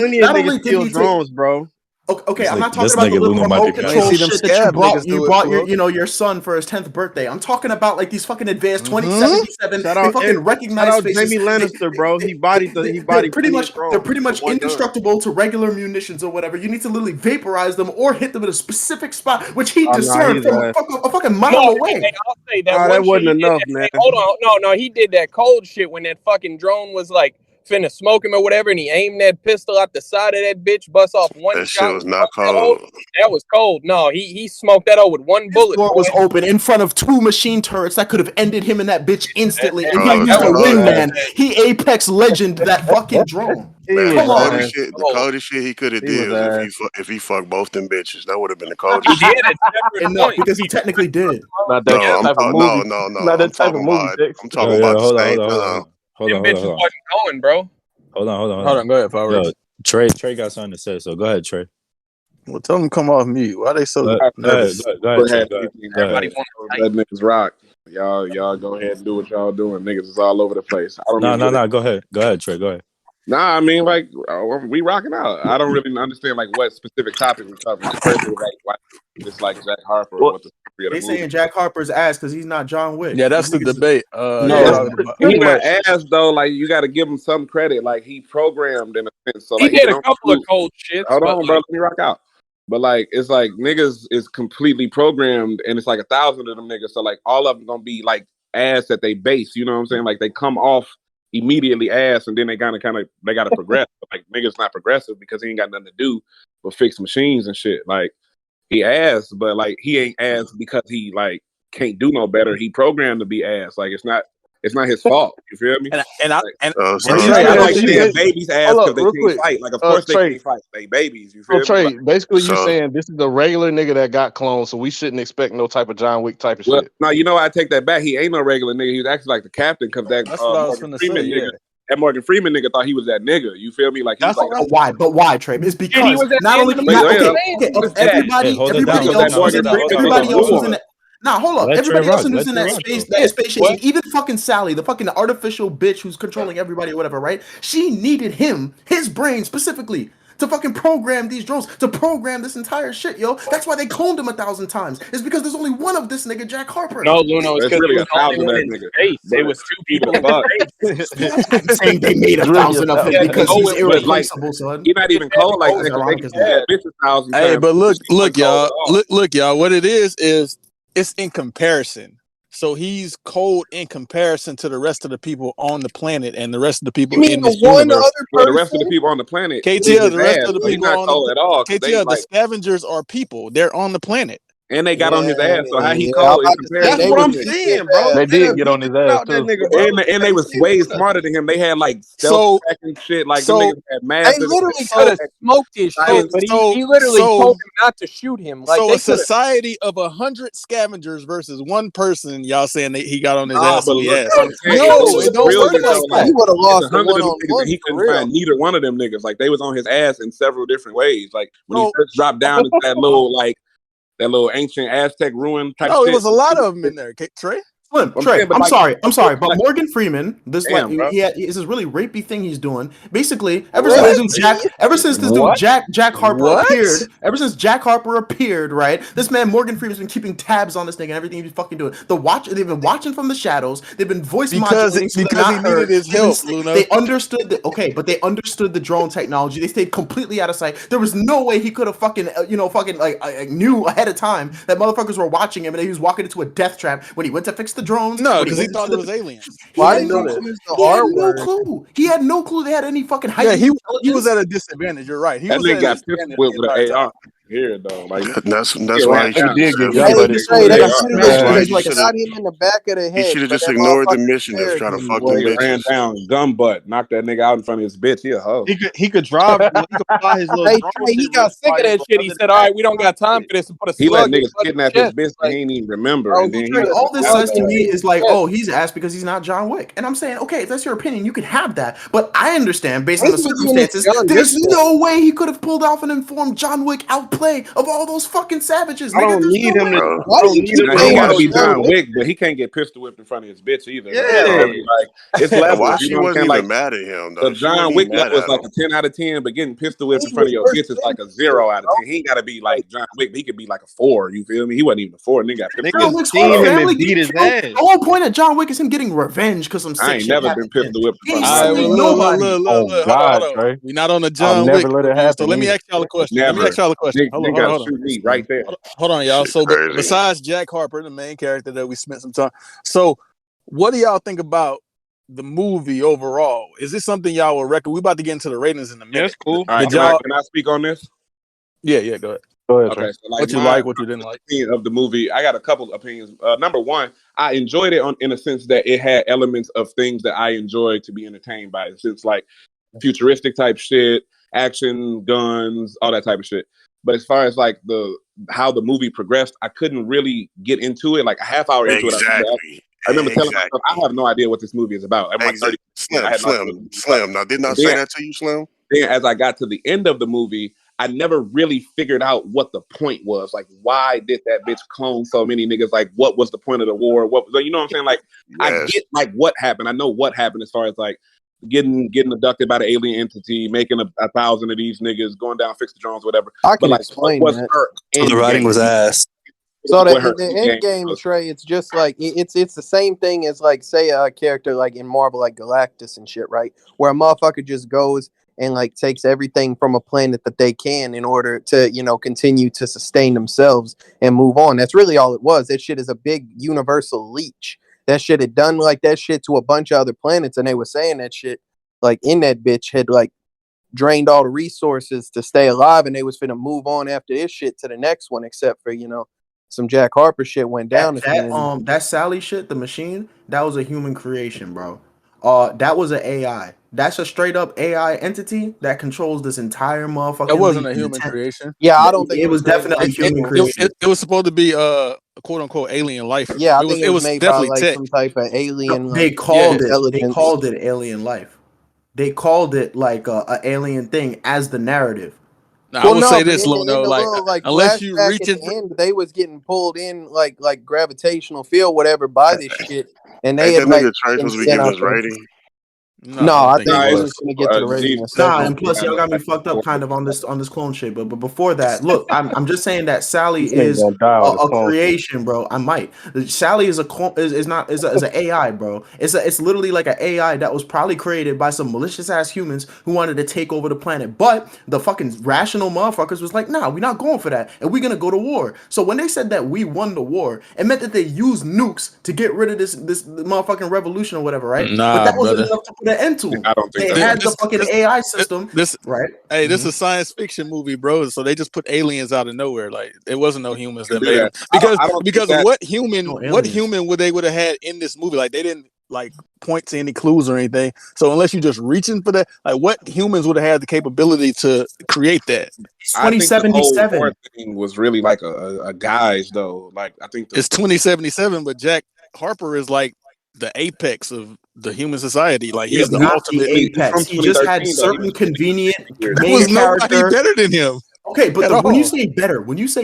[SPEAKER 2] he
[SPEAKER 10] drones, bro.
[SPEAKER 2] Okay, I'm not talking
[SPEAKER 3] this
[SPEAKER 2] about the
[SPEAKER 3] nigga
[SPEAKER 2] little
[SPEAKER 3] Luno might be
[SPEAKER 2] remote control
[SPEAKER 1] See them
[SPEAKER 2] shit that you
[SPEAKER 1] scab
[SPEAKER 2] brought.
[SPEAKER 1] niggas
[SPEAKER 2] You
[SPEAKER 1] do it
[SPEAKER 2] brought
[SPEAKER 1] too,
[SPEAKER 2] your,
[SPEAKER 1] huh?
[SPEAKER 2] you know, your son for his 10th birthday. I'm talking about like these fucking advanced 2077.
[SPEAKER 10] Shout
[SPEAKER 2] They
[SPEAKER 10] out,
[SPEAKER 2] fucking
[SPEAKER 10] shout
[SPEAKER 2] recognize
[SPEAKER 10] out
[SPEAKER 2] faces.
[SPEAKER 10] Jamie Lannister, bro. He bodied
[SPEAKER 2] They're pretty
[SPEAKER 10] plenty
[SPEAKER 2] much
[SPEAKER 10] of drones. One gun.
[SPEAKER 2] indestructible to regular munitions or whatever. You need to literally vaporize them or hit them in a specific spot, which he
[SPEAKER 10] Oh, nah,
[SPEAKER 2] discerned
[SPEAKER 10] he's
[SPEAKER 2] from
[SPEAKER 10] ass.
[SPEAKER 2] a fucking mile
[SPEAKER 5] No,
[SPEAKER 2] away.
[SPEAKER 5] hey, I'll say that
[SPEAKER 10] Ah,
[SPEAKER 5] one
[SPEAKER 10] that
[SPEAKER 5] shit
[SPEAKER 10] wasn't
[SPEAKER 5] he did
[SPEAKER 10] enough,
[SPEAKER 5] that-
[SPEAKER 10] man.
[SPEAKER 5] hey, hold on, no, he did that cold shit when that fucking drone was like finna smoke him or whatever, and he aimed that pistol out the side of that bitch, bust off one
[SPEAKER 8] That
[SPEAKER 5] shot.
[SPEAKER 8] shit was not
[SPEAKER 5] That hole.
[SPEAKER 8] cold.
[SPEAKER 5] That was cold. No, he smoked that out with one
[SPEAKER 2] His
[SPEAKER 5] bullet.
[SPEAKER 2] door was
[SPEAKER 5] boy.
[SPEAKER 2] open in front of 2 machine turrets that could have ended him and that bitch instantly. And he
[SPEAKER 8] Oh,
[SPEAKER 2] used a
[SPEAKER 8] oh,
[SPEAKER 2] wingman. He Apex legend that fucking drone.
[SPEAKER 10] He
[SPEAKER 8] Man,
[SPEAKER 10] was
[SPEAKER 8] the
[SPEAKER 2] Come on.
[SPEAKER 8] coldest shit, the coldest shit he could have
[SPEAKER 10] He
[SPEAKER 8] did
[SPEAKER 10] was
[SPEAKER 8] was
[SPEAKER 10] ass.
[SPEAKER 8] if he fucked both them bitches. That would have been the
[SPEAKER 5] He
[SPEAKER 8] coldest
[SPEAKER 5] did
[SPEAKER 8] shit.
[SPEAKER 5] at separate
[SPEAKER 2] And no,
[SPEAKER 5] points.
[SPEAKER 2] because he technically did.
[SPEAKER 9] Not
[SPEAKER 8] No,
[SPEAKER 9] that type of movie.
[SPEAKER 8] no.
[SPEAKER 9] Not
[SPEAKER 8] I'm
[SPEAKER 9] that type of
[SPEAKER 8] talking
[SPEAKER 9] movie.
[SPEAKER 8] about.
[SPEAKER 9] Dix.
[SPEAKER 8] I'm talking about the
[SPEAKER 3] hold
[SPEAKER 8] same
[SPEAKER 3] on.
[SPEAKER 8] time.
[SPEAKER 5] Them bitches wasn't going, bro.
[SPEAKER 3] Hold on.
[SPEAKER 1] Hold on, go ahead, Power.
[SPEAKER 3] Yo, Trey got something to say, so go ahead, Trey.
[SPEAKER 1] Well, tell them to come off mute. Why they so
[SPEAKER 3] Go
[SPEAKER 1] nervous?
[SPEAKER 3] ahead, Trey. Go
[SPEAKER 5] Everybody
[SPEAKER 3] ahead.
[SPEAKER 5] wants
[SPEAKER 11] Let niggas rock. Y'all go ahead and do what y'all doing. Niggas is all over the place. I don't even get it.
[SPEAKER 3] No. Go ahead, Trey. Go ahead.
[SPEAKER 11] Nah, I mean, like, we rocking out. I don't really understand, like, what specific topic we're talking about. First, it was like, why it's like Jack Harper or what the story of
[SPEAKER 2] They
[SPEAKER 11] the movie.
[SPEAKER 2] saying Jack Harper's ass because he's not John Wick.
[SPEAKER 1] Yeah, that's the debate.
[SPEAKER 11] No, he not ass though. Like, you got to give him some credit. Like, he programmed in a sense. So, like,
[SPEAKER 5] He did a couple of cold shits.
[SPEAKER 11] Hold on,
[SPEAKER 5] but,
[SPEAKER 11] bro. Let me rock out. But like, it's like niggas is completely programmed, and it's like 1,000 of them niggas. So like, all of them gonna be like ass at they base. You know what I'm saying? Like, they come off immediately ass, and then they kind of they gotta progress. But like, niggas not progressive because he ain't got nothing to do but fix machines and shit. Like, he ass, but like, he ain't ass because he like can't do no better. He programmed to be ass. Like, it's not his fault. You feel me?
[SPEAKER 10] Like saying babies ass because they can't fight. Like, of course they can't fight. They babies. You feel me?
[SPEAKER 9] Trey,
[SPEAKER 10] Like,
[SPEAKER 9] basically you saying this is the regular nigga that got cloned, so we shouldn't expect no type of John Wick type of shit.
[SPEAKER 11] No, you know, I take that back. He ain't no regular nigga. He was actually like the captain because that
[SPEAKER 1] That's what I was
[SPEAKER 11] Morgan
[SPEAKER 1] finna say,
[SPEAKER 11] Freeman
[SPEAKER 1] yeah.
[SPEAKER 11] nigga. That Morgan Freeman nigga thought he was that nigga. You feel me? Like, he's like,
[SPEAKER 2] why? But why, Trey? It's because
[SPEAKER 11] he was at
[SPEAKER 2] not
[SPEAKER 11] the
[SPEAKER 2] only
[SPEAKER 11] end of the
[SPEAKER 2] everybody else was in that. Everybody else was in that. Nah, hold up. Everybody else who's in that space station, even fucking Sally, the fucking artificial bitch who's controlling everybody or whatever, right? She needed his brain specifically, to fucking program these drones, to program this entire shit, yo. That's why they cloned him 1,000 times. It's because there's only one of this nigga, Jack Harper.
[SPEAKER 5] No, Luno, it's because
[SPEAKER 11] really
[SPEAKER 5] really
[SPEAKER 11] 1,000 of that nigga.
[SPEAKER 5] space. There was 2 people in space.
[SPEAKER 2] I'm saying they made 1,000 of him because he's irreplaceable, son.
[SPEAKER 11] He's not even cold like that. They bitch 1,000 times.
[SPEAKER 1] Hey, but look, y'all. What it is it's in comparison. So he's cold in comparison to the rest of the people on the planet and the rest of the people in this universe.
[SPEAKER 11] The rest of the people on the planet.
[SPEAKER 1] KTL, the rest of the
[SPEAKER 11] He's
[SPEAKER 1] people
[SPEAKER 11] not
[SPEAKER 1] on
[SPEAKER 11] cold at all.
[SPEAKER 1] KTL, the scavengers are people. They're on the planet.
[SPEAKER 11] And they got on his ass, so how he cold in comparison?
[SPEAKER 10] That's what I'm saying, bro.
[SPEAKER 9] They did get on his ass too.
[SPEAKER 11] And they was way smarter than him. They had like stealth tracking shit. Like, them niggas had massive.
[SPEAKER 5] They literally could have smoked his shit, but he literally told him not to shoot him. Like,
[SPEAKER 1] so a society of 100 scavengers versus one person, y'all saying that he got on his ass.
[SPEAKER 11] But
[SPEAKER 1] He
[SPEAKER 11] look,
[SPEAKER 1] ass.
[SPEAKER 11] I'm saying,
[SPEAKER 1] No, it don't work like that.
[SPEAKER 11] He
[SPEAKER 1] would have lost the
[SPEAKER 11] 100 of them
[SPEAKER 1] one-on-one
[SPEAKER 11] niggas, and he couldn't find neither one of them niggas. Like, they was on his ass in several different ways. Like, when he first dropped down into that little ancient Aztec ruin type shit.
[SPEAKER 1] No, there was a lot of them in there. Trey?
[SPEAKER 2] Slim, Trey, I'm sorry, but Morgan Freeman, this is this really rapey thing he's doing. Basically, ever since this dude Jack Harper appeared, right? This man Morgan Freeman's been keeping tabs on this nigga and everything he's fucking doing. They've been watching from the shadows. They've been voice modulating
[SPEAKER 1] because he needed his help. Luno.
[SPEAKER 2] They understood but they understood the drone technology. They stayed completely out of sight. There was no way he could have fucking knew ahead of time that motherfuckers were watching him and he was walking into a death trap when he went to fix the drones.
[SPEAKER 1] No, because he thought it was aliens.
[SPEAKER 2] Why did you use the R word? No clue. He had no clue they had any fucking height.
[SPEAKER 1] Yeah, he was at a disadvantage. You're right.
[SPEAKER 11] That nigga got pistol whipped with an AR. Here though, like
[SPEAKER 8] that's why he should have
[SPEAKER 12] shot him in the back of the head.
[SPEAKER 8] He should have just ignored the mission and try to fuck them bitches.
[SPEAKER 11] Ran down, gun butt, knocked that nigga out in front of his bitch. He a hoe.
[SPEAKER 10] He could drive. He could fly his little.
[SPEAKER 5] He got sick of that shit. He said, "All right, we don't got time for this." And put a
[SPEAKER 11] he let
[SPEAKER 5] slug
[SPEAKER 11] niggas kidnap his bitch, and he ain't even remember. And then
[SPEAKER 2] all this says to me is like, oh, he's ass because he's not John Wick. And I'm saying, okay, if that's your opinion, you can have that. But I understand, based on the circumstances, there's no way he could have pulled off an informed John Wick output. play of all those fucking savages,
[SPEAKER 10] I
[SPEAKER 2] nigga.
[SPEAKER 10] don't
[SPEAKER 2] There's
[SPEAKER 10] need
[SPEAKER 2] no
[SPEAKER 10] him
[SPEAKER 2] way.
[SPEAKER 10] to.
[SPEAKER 12] Why
[SPEAKER 10] I
[SPEAKER 12] do
[SPEAKER 10] don't
[SPEAKER 12] you
[SPEAKER 10] need
[SPEAKER 12] keep
[SPEAKER 10] him
[SPEAKER 11] Now,
[SPEAKER 10] to
[SPEAKER 11] he ain't
[SPEAKER 12] saying
[SPEAKER 11] got to
[SPEAKER 10] watch
[SPEAKER 11] be
[SPEAKER 12] that?
[SPEAKER 10] that.
[SPEAKER 11] John Wick, but he can't get pistol whipped in front of his bitch either. Though. You
[SPEAKER 10] Yeah.
[SPEAKER 11] feel me? Like it's
[SPEAKER 8] And why
[SPEAKER 11] levels. You
[SPEAKER 8] she
[SPEAKER 11] know what I'm
[SPEAKER 8] wasn't
[SPEAKER 11] saying? Like
[SPEAKER 8] even mad at him
[SPEAKER 11] the
[SPEAKER 8] though? She
[SPEAKER 11] John
[SPEAKER 8] wasn't
[SPEAKER 11] Wick
[SPEAKER 8] even mad
[SPEAKER 11] level is
[SPEAKER 8] at
[SPEAKER 11] like
[SPEAKER 8] him.
[SPEAKER 11] a 10 out of 10, but getting pistol whipped
[SPEAKER 12] He
[SPEAKER 11] in front
[SPEAKER 12] was
[SPEAKER 11] of your bitch is like a
[SPEAKER 12] first
[SPEAKER 11] 0 out of
[SPEAKER 12] bro.
[SPEAKER 11] 10. He ain't got to be like John Wick, but he could be like a 4. You feel me? He wasn't even a 4. Nigga got pistol
[SPEAKER 2] John
[SPEAKER 10] Niggas
[SPEAKER 11] whipped.
[SPEAKER 2] Wick's whole
[SPEAKER 10] seen him
[SPEAKER 2] family
[SPEAKER 10] and beat
[SPEAKER 2] get
[SPEAKER 10] his
[SPEAKER 2] killed. The
[SPEAKER 10] ass.
[SPEAKER 2] whole point of John Wick is him getting revenge because some
[SPEAKER 11] I
[SPEAKER 2] sick
[SPEAKER 11] ain't
[SPEAKER 2] shit
[SPEAKER 11] never been
[SPEAKER 2] happened to him.
[SPEAKER 11] pistol whipped in
[SPEAKER 2] He
[SPEAKER 11] front
[SPEAKER 2] ain't
[SPEAKER 11] of
[SPEAKER 1] All
[SPEAKER 11] my
[SPEAKER 1] right,
[SPEAKER 11] bitch.
[SPEAKER 2] slayed
[SPEAKER 1] well,
[SPEAKER 2] nobody.
[SPEAKER 3] Oh
[SPEAKER 1] hold on,
[SPEAKER 3] God,
[SPEAKER 1] hold on.
[SPEAKER 3] Trey.
[SPEAKER 1] We're not on the
[SPEAKER 3] I'll
[SPEAKER 1] John Wick
[SPEAKER 3] never let it
[SPEAKER 1] review, so
[SPEAKER 3] happen
[SPEAKER 1] let me
[SPEAKER 3] either.
[SPEAKER 1] ask y'all a question. Let me ask
[SPEAKER 11] Never.
[SPEAKER 1] y'all a question. Hold on,
[SPEAKER 11] Nigga
[SPEAKER 1] hold on,
[SPEAKER 11] got to
[SPEAKER 1] hold on.
[SPEAKER 11] shoot me right there.
[SPEAKER 1] Hold on, y'all.
[SPEAKER 8] Shit
[SPEAKER 1] So,
[SPEAKER 8] crazy.
[SPEAKER 1] besides Jack Harper, the main character that we spent some time, so what do y'all think about the movie overall? Is this something y'all will recommend? We about to get into the ratings in a
[SPEAKER 10] Yeah,
[SPEAKER 1] minute.
[SPEAKER 10] that's cool.
[SPEAKER 11] All right,
[SPEAKER 1] Did y'all?
[SPEAKER 11] can I speak on this?
[SPEAKER 1] Yeah, go ahead.
[SPEAKER 3] Go ahead, Trey.
[SPEAKER 11] Okay, so like
[SPEAKER 1] What you
[SPEAKER 11] my
[SPEAKER 1] like, what you didn't like?
[SPEAKER 11] opinion of the movie, I got a couple opinions. Number one, I enjoyed it in a sense that it had elements of things that I enjoyed to be entertained by. Since like futuristic type shit, action, guns, all that type of shit. But as far as like how the movie progressed, I couldn't really get into it. Like a half hour into it,
[SPEAKER 8] Exactly.
[SPEAKER 11] I remember telling myself, I
[SPEAKER 8] Exactly.
[SPEAKER 11] have no idea what this movie is about. I'm like 30. I had no idea what this movie was about.
[SPEAKER 8] Slim. Now, didn't I
[SPEAKER 11] And
[SPEAKER 8] say
[SPEAKER 11] then,
[SPEAKER 8] that to you, Slim?
[SPEAKER 11] then as I got to the end of the movie, I never really figured out what the point was. Like, why did that bitch clone so many niggas? Like, what was the point of the war? What, you know what I'm saying? Like, I
[SPEAKER 8] Yes.
[SPEAKER 11] get like what happened. I know what happened as far as like getting abducted by the alien entity, making a 1,000 of these niggas, going down, fix the drones, whatever.
[SPEAKER 12] I
[SPEAKER 11] But
[SPEAKER 12] can
[SPEAKER 11] like, what
[SPEAKER 12] explain
[SPEAKER 11] was
[SPEAKER 12] that.
[SPEAKER 11] her
[SPEAKER 7] So
[SPEAKER 11] end
[SPEAKER 7] the writing
[SPEAKER 11] game?
[SPEAKER 7] was ass.
[SPEAKER 12] So
[SPEAKER 11] What her
[SPEAKER 12] the
[SPEAKER 11] end
[SPEAKER 12] end
[SPEAKER 11] game
[SPEAKER 12] game,
[SPEAKER 11] was?
[SPEAKER 12] Trey, it's just like it's the same thing as like say a character like in Marvel like Galactus and shit, right? Where a motherfucker just goes and like takes everything from a planet that they can in order to, you know, continue to sustain themselves and move on. That's really all it was. That shit is a big universal leech. That shit had done like that shit to a bunch of other planets, and they were saying that shit like in that bitch had like drained all the resources to stay alive, and they was finna move on after this shit to the next one, except for, you know, some Jack Harper shit went down.
[SPEAKER 2] That Sally shit, the machine, that was a human creation, bro. That was an AI. That's a straight up AI entity that controls this entire motherfucking
[SPEAKER 1] That wasn't
[SPEAKER 2] league
[SPEAKER 1] a
[SPEAKER 2] and the
[SPEAKER 1] human creation.
[SPEAKER 12] Yeah, I don't think
[SPEAKER 2] It
[SPEAKER 12] it was
[SPEAKER 2] was
[SPEAKER 12] created by
[SPEAKER 2] definitely human
[SPEAKER 12] people.
[SPEAKER 2] creation.
[SPEAKER 1] It was supposed to be a quote unquote alien life.
[SPEAKER 12] Yeah, I
[SPEAKER 1] It
[SPEAKER 12] think
[SPEAKER 1] was
[SPEAKER 12] it was made by
[SPEAKER 1] definitely
[SPEAKER 12] like
[SPEAKER 1] tech.
[SPEAKER 12] some type of alien like
[SPEAKER 2] They called it. They
[SPEAKER 12] intelligence.
[SPEAKER 2] called it alien life. They called it like a alien thing as the narrative.
[SPEAKER 1] Now I
[SPEAKER 12] Well,
[SPEAKER 1] will
[SPEAKER 12] no,
[SPEAKER 1] say
[SPEAKER 12] but
[SPEAKER 1] this,
[SPEAKER 12] in
[SPEAKER 1] Luno,
[SPEAKER 12] the
[SPEAKER 1] like
[SPEAKER 12] little like
[SPEAKER 1] unless you
[SPEAKER 12] flashback
[SPEAKER 1] reach
[SPEAKER 12] at
[SPEAKER 1] it,
[SPEAKER 12] the end, they was getting pulled in like gravitational field, whatever, by this shit, and they
[SPEAKER 8] Ain't
[SPEAKER 12] had
[SPEAKER 8] that
[SPEAKER 12] like
[SPEAKER 8] nigga Trey
[SPEAKER 12] been
[SPEAKER 8] supposed to be
[SPEAKER 12] sent
[SPEAKER 8] giving
[SPEAKER 12] out
[SPEAKER 8] his
[SPEAKER 12] there.
[SPEAKER 8] rating?
[SPEAKER 1] no,
[SPEAKER 12] No,
[SPEAKER 1] I don't
[SPEAKER 12] I
[SPEAKER 1] think
[SPEAKER 12] think
[SPEAKER 1] he
[SPEAKER 11] Nah,
[SPEAKER 12] we're
[SPEAKER 1] was.
[SPEAKER 12] just gonna get to the rating
[SPEAKER 11] G
[SPEAKER 12] in a
[SPEAKER 2] Nah,
[SPEAKER 12] second.
[SPEAKER 2] and plus y'all got me fucked up kind of on this clone shit. But before that, look, I'm just saying that Sally
[SPEAKER 3] This nigga
[SPEAKER 2] is
[SPEAKER 3] gonna die on the
[SPEAKER 2] a
[SPEAKER 3] clone shit.
[SPEAKER 2] creation, bro. I might. Sally is a clone, is not is an AI, bro. It's literally like an AI that was probably created by some malicious ass humans who wanted to take over the planet. But the fucking rational motherfuckers was like, nah, we're not going for that, and we're gonna go to war. So when they said that we won the war, it meant that they used nukes to get rid of this motherfucking revolution or whatever, right? But
[SPEAKER 1] Nah,
[SPEAKER 2] that wasn't
[SPEAKER 1] brother.
[SPEAKER 2] enough to put an end to them.
[SPEAKER 11] I don't think
[SPEAKER 2] They
[SPEAKER 11] that's
[SPEAKER 1] This,
[SPEAKER 11] how.
[SPEAKER 2] had the
[SPEAKER 1] this,
[SPEAKER 2] fucking
[SPEAKER 1] this,
[SPEAKER 2] AI system,
[SPEAKER 1] this
[SPEAKER 2] right?
[SPEAKER 1] hey, this is
[SPEAKER 2] Mhm.
[SPEAKER 1] a science fiction movie, bro. So they just put aliens out of nowhere. Like it wasn't no humans
[SPEAKER 11] You
[SPEAKER 1] that
[SPEAKER 11] can do
[SPEAKER 1] made them.
[SPEAKER 11] that. I don't think
[SPEAKER 1] Because
[SPEAKER 11] that.
[SPEAKER 2] No
[SPEAKER 1] what
[SPEAKER 2] aliens.
[SPEAKER 1] human would they would have had in this movie? Like they didn't like point to any clues or anything. So unless you're just reaching for that, like what humans would have had the capability to create that?
[SPEAKER 2] It's
[SPEAKER 11] I think the whole war
[SPEAKER 2] 2077.
[SPEAKER 11] thing was really like a guise, though. Like I think
[SPEAKER 1] It's 2077, but Jack Harper is like the apex of the human society. Like
[SPEAKER 11] yeah,
[SPEAKER 1] he's
[SPEAKER 2] He's
[SPEAKER 1] the
[SPEAKER 11] but
[SPEAKER 2] not the
[SPEAKER 1] ultimate.
[SPEAKER 11] he's
[SPEAKER 2] apex.
[SPEAKER 11] from
[SPEAKER 2] He just had
[SPEAKER 11] 2013 though. He
[SPEAKER 2] certain
[SPEAKER 11] was 50
[SPEAKER 2] convenient
[SPEAKER 11] years.
[SPEAKER 1] There
[SPEAKER 2] main
[SPEAKER 1] was nobody
[SPEAKER 2] character.
[SPEAKER 1] better than him
[SPEAKER 2] Okay, but
[SPEAKER 1] at
[SPEAKER 2] when
[SPEAKER 1] all.
[SPEAKER 2] you say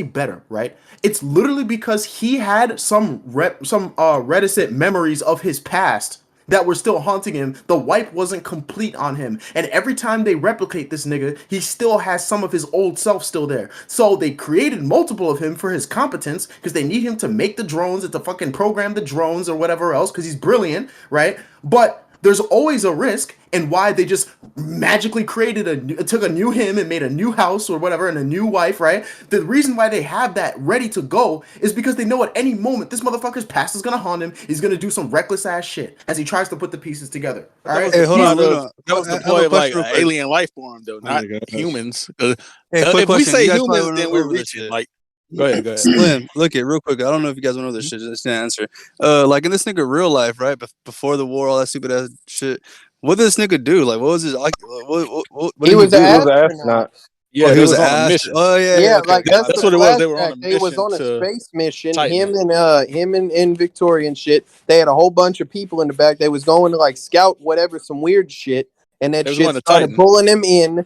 [SPEAKER 2] better, right? It's literally because he had some reticent memories of his past that were still haunting him. The wipe wasn't complete on him, and every time they replicate this nigga, he still has some of his old self still there. So they created multiple of him for his competence because they need him to make the drones and to fucking program the drones or whatever else because he's brilliant, right? But there's always a risk, and why they just magically took a new him and made a new house or whatever and a new wife, right? The reason why they have that ready to go is because they know at any moment this motherfucker's past is gonna haunt him. He's gonna do some reckless ass shit as he tries to put the pieces together.
[SPEAKER 1] But
[SPEAKER 2] All
[SPEAKER 1] that
[SPEAKER 2] right,
[SPEAKER 1] was the
[SPEAKER 7] Hey, hold
[SPEAKER 1] plot
[SPEAKER 7] on,
[SPEAKER 1] of
[SPEAKER 7] Luno.
[SPEAKER 1] that was
[SPEAKER 7] I
[SPEAKER 1] the
[SPEAKER 7] have a
[SPEAKER 1] plot of like
[SPEAKER 7] question real
[SPEAKER 1] an
[SPEAKER 7] quick.
[SPEAKER 1] alien life form, though,
[SPEAKER 7] Oh
[SPEAKER 1] not
[SPEAKER 7] my god.
[SPEAKER 1] humans.
[SPEAKER 7] Hey, quick
[SPEAKER 1] If we
[SPEAKER 7] question.
[SPEAKER 1] say
[SPEAKER 7] You guys probably
[SPEAKER 1] humans,
[SPEAKER 7] went
[SPEAKER 1] then we're
[SPEAKER 7] over this
[SPEAKER 1] reaching.
[SPEAKER 7] shit.
[SPEAKER 1] Like, go ahead, go ahead.
[SPEAKER 7] Slim, look it real quick. I don't know if you guys went over this shit. Just an answer. Like in this nigga real life, right? Before the war, all that stupid ass shit. What did this nigga do? Like, what was his? Like, what
[SPEAKER 12] He
[SPEAKER 7] did he
[SPEAKER 12] was an
[SPEAKER 3] He
[SPEAKER 7] do?
[SPEAKER 3] was an
[SPEAKER 12] astronaut.
[SPEAKER 3] astronaut.
[SPEAKER 7] Oh,
[SPEAKER 1] Yeah,
[SPEAKER 7] he
[SPEAKER 1] they
[SPEAKER 7] was
[SPEAKER 1] was
[SPEAKER 7] an
[SPEAKER 1] on a
[SPEAKER 7] ass.
[SPEAKER 1] mission.
[SPEAKER 7] Oh yeah,
[SPEAKER 12] Yeah,
[SPEAKER 7] yeah. Okay,
[SPEAKER 12] like
[SPEAKER 7] my
[SPEAKER 12] that's
[SPEAKER 1] That's
[SPEAKER 12] the
[SPEAKER 1] what
[SPEAKER 7] bad.
[SPEAKER 1] it was. They were on a
[SPEAKER 12] flashback. They was
[SPEAKER 1] mission
[SPEAKER 12] on a
[SPEAKER 1] to
[SPEAKER 12] space mission.
[SPEAKER 1] Titan.
[SPEAKER 12] Him and Victoria and shit. They had a whole bunch of people in the back. They was going to like scout whatever some weird shit, and that
[SPEAKER 1] They was going
[SPEAKER 12] shit
[SPEAKER 1] to
[SPEAKER 12] started
[SPEAKER 1] Titan.
[SPEAKER 12] pulling them in.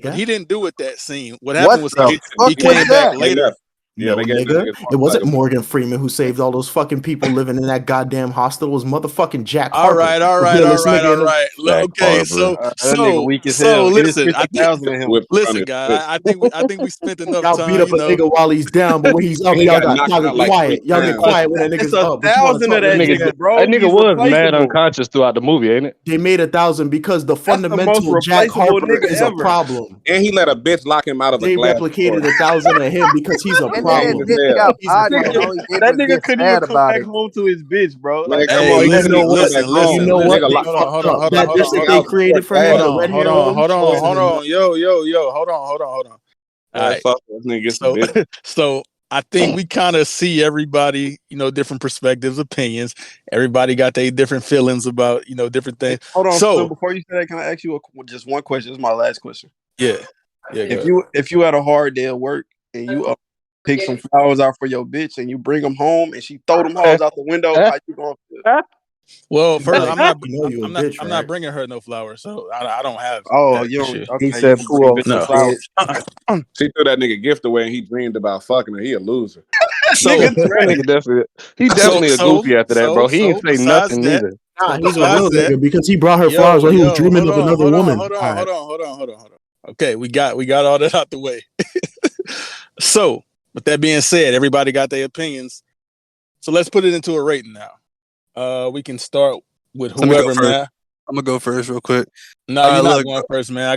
[SPEAKER 1] But he didn't do it that scene. What
[SPEAKER 12] What
[SPEAKER 1] happened was
[SPEAKER 12] the
[SPEAKER 1] he
[SPEAKER 12] fuck
[SPEAKER 1] came
[SPEAKER 12] was
[SPEAKER 1] back
[SPEAKER 12] that?
[SPEAKER 1] later.
[SPEAKER 8] Yeah,
[SPEAKER 2] No,
[SPEAKER 8] they gave the
[SPEAKER 2] nigga.
[SPEAKER 8] niggas
[SPEAKER 2] It wasn't
[SPEAKER 8] more
[SPEAKER 2] Morgan Freeman who saved all those fucking people living in that goddamn hostel. It was motherfucking Jack
[SPEAKER 1] All
[SPEAKER 2] Harper.
[SPEAKER 1] right,
[SPEAKER 2] the realest nigga in the-
[SPEAKER 1] Okay, so
[SPEAKER 10] That nigga weak as hell. They just
[SPEAKER 1] listen,
[SPEAKER 10] spent
[SPEAKER 1] I think
[SPEAKER 10] 1,000 on him.
[SPEAKER 1] listen, guys, I think we spent enough
[SPEAKER 2] Y'all beat
[SPEAKER 1] time,
[SPEAKER 2] up
[SPEAKER 1] you
[SPEAKER 2] a
[SPEAKER 1] know.
[SPEAKER 2] nigga while he's down, but when he's up,
[SPEAKER 8] And he
[SPEAKER 2] y'all
[SPEAKER 8] got
[SPEAKER 2] got
[SPEAKER 8] knocked out like
[SPEAKER 2] quiet.
[SPEAKER 8] 3
[SPEAKER 2] Y'all get
[SPEAKER 8] times.
[SPEAKER 2] quiet when that
[SPEAKER 10] It's
[SPEAKER 2] nigga's up. But you want to
[SPEAKER 10] 1,000
[SPEAKER 2] talk
[SPEAKER 10] of that
[SPEAKER 2] nigga.
[SPEAKER 10] nigga, bro.
[SPEAKER 9] That nigga
[SPEAKER 10] He's
[SPEAKER 9] was mad
[SPEAKER 10] replaceable.
[SPEAKER 9] unconscious throughout the movie, ain't it?
[SPEAKER 2] They made 1,000 because the
[SPEAKER 10] That's the most
[SPEAKER 2] fundamental Jack
[SPEAKER 10] replaceable
[SPEAKER 2] Harper
[SPEAKER 10] nigga
[SPEAKER 2] is
[SPEAKER 10] ever.
[SPEAKER 2] a problem.
[SPEAKER 8] And he let a bitch lock him out of a
[SPEAKER 2] They
[SPEAKER 8] glass
[SPEAKER 2] replicated
[SPEAKER 8] door.
[SPEAKER 2] 1,000 of him because he's a
[SPEAKER 12] And
[SPEAKER 8] Lame
[SPEAKER 12] then
[SPEAKER 2] problem.
[SPEAKER 8] as
[SPEAKER 12] bitch
[SPEAKER 8] hell.
[SPEAKER 12] got
[SPEAKER 2] He's a
[SPEAKER 12] bodied, and
[SPEAKER 2] problem.
[SPEAKER 12] all he did
[SPEAKER 10] That
[SPEAKER 12] was
[SPEAKER 10] nigga
[SPEAKER 12] get
[SPEAKER 10] couldn't even
[SPEAKER 12] sad
[SPEAKER 10] come
[SPEAKER 12] about
[SPEAKER 10] back
[SPEAKER 12] it.
[SPEAKER 10] home to his bitch, bro.
[SPEAKER 8] Man,
[SPEAKER 10] Like,
[SPEAKER 8] come
[SPEAKER 1] Hey,
[SPEAKER 8] on, he
[SPEAKER 2] You
[SPEAKER 8] couldn't
[SPEAKER 2] know
[SPEAKER 8] even come
[SPEAKER 2] what?
[SPEAKER 8] back
[SPEAKER 1] listen.
[SPEAKER 8] home.
[SPEAKER 2] You know
[SPEAKER 8] The
[SPEAKER 2] what?
[SPEAKER 8] nigga
[SPEAKER 2] They
[SPEAKER 8] locked
[SPEAKER 2] fucked up.
[SPEAKER 1] Hold
[SPEAKER 2] That bitch that they
[SPEAKER 8] out
[SPEAKER 2] created for him,
[SPEAKER 8] glass.
[SPEAKER 2] the
[SPEAKER 1] on,
[SPEAKER 2] red-haired
[SPEAKER 1] hold
[SPEAKER 2] hoe,
[SPEAKER 1] on,
[SPEAKER 2] wasn't enough.
[SPEAKER 1] Yo, hold on. All
[SPEAKER 8] Yeah,
[SPEAKER 1] right.
[SPEAKER 8] fuck that nigga gets the
[SPEAKER 1] So
[SPEAKER 8] bitch.
[SPEAKER 1] so I think we kind of see everybody, you know, different perspectives, opinions. Everybody got their different feelings about, you know, different
[SPEAKER 10] hey,
[SPEAKER 1] things.
[SPEAKER 10] hold on, Slim.
[SPEAKER 1] So
[SPEAKER 10] Before you say that, can I ask you just one question? This is my last question.
[SPEAKER 1] yeah. Go ahead.
[SPEAKER 10] If you had a hard day at work and you pick some flowers out for your bitch and you bring them home and she throw them hoes out the window, how you gonna feel?
[SPEAKER 1] Well,
[SPEAKER 2] You
[SPEAKER 1] first,
[SPEAKER 2] like, you know you a bitch,
[SPEAKER 1] I'm
[SPEAKER 2] right?
[SPEAKER 1] not bringing her no flowers, so I don't have
[SPEAKER 10] Oh,
[SPEAKER 1] that
[SPEAKER 10] you don't.
[SPEAKER 1] issue.
[SPEAKER 10] Okay,
[SPEAKER 4] He
[SPEAKER 10] you
[SPEAKER 4] said,
[SPEAKER 10] can bring a
[SPEAKER 4] "Pull
[SPEAKER 10] bitch some
[SPEAKER 1] No.
[SPEAKER 10] flowers."
[SPEAKER 8] She threw that nigga gift away and he dreamed about fucking her. He a loser.
[SPEAKER 1] So
[SPEAKER 10] Nigga,
[SPEAKER 9] That nigga definitely a goofy after that, bro. He ain't say
[SPEAKER 1] besides
[SPEAKER 9] nothing
[SPEAKER 1] that,
[SPEAKER 9] neither.
[SPEAKER 2] Nah, he's a
[SPEAKER 1] besides
[SPEAKER 2] real
[SPEAKER 1] that,
[SPEAKER 2] nigga because he brought her flowers while he was dreaming of another woman.
[SPEAKER 1] hold
[SPEAKER 2] All right.
[SPEAKER 1] on. Okay, we got all that out the way. So, with that being said, everybody got their opinions. So let's put it into a rating now. We can start with
[SPEAKER 7] Let me go
[SPEAKER 1] whoever,
[SPEAKER 7] first.
[SPEAKER 1] man.
[SPEAKER 7] I'm gonna go first real quick.
[SPEAKER 1] No, you're not
[SPEAKER 7] Look,
[SPEAKER 1] going first, man.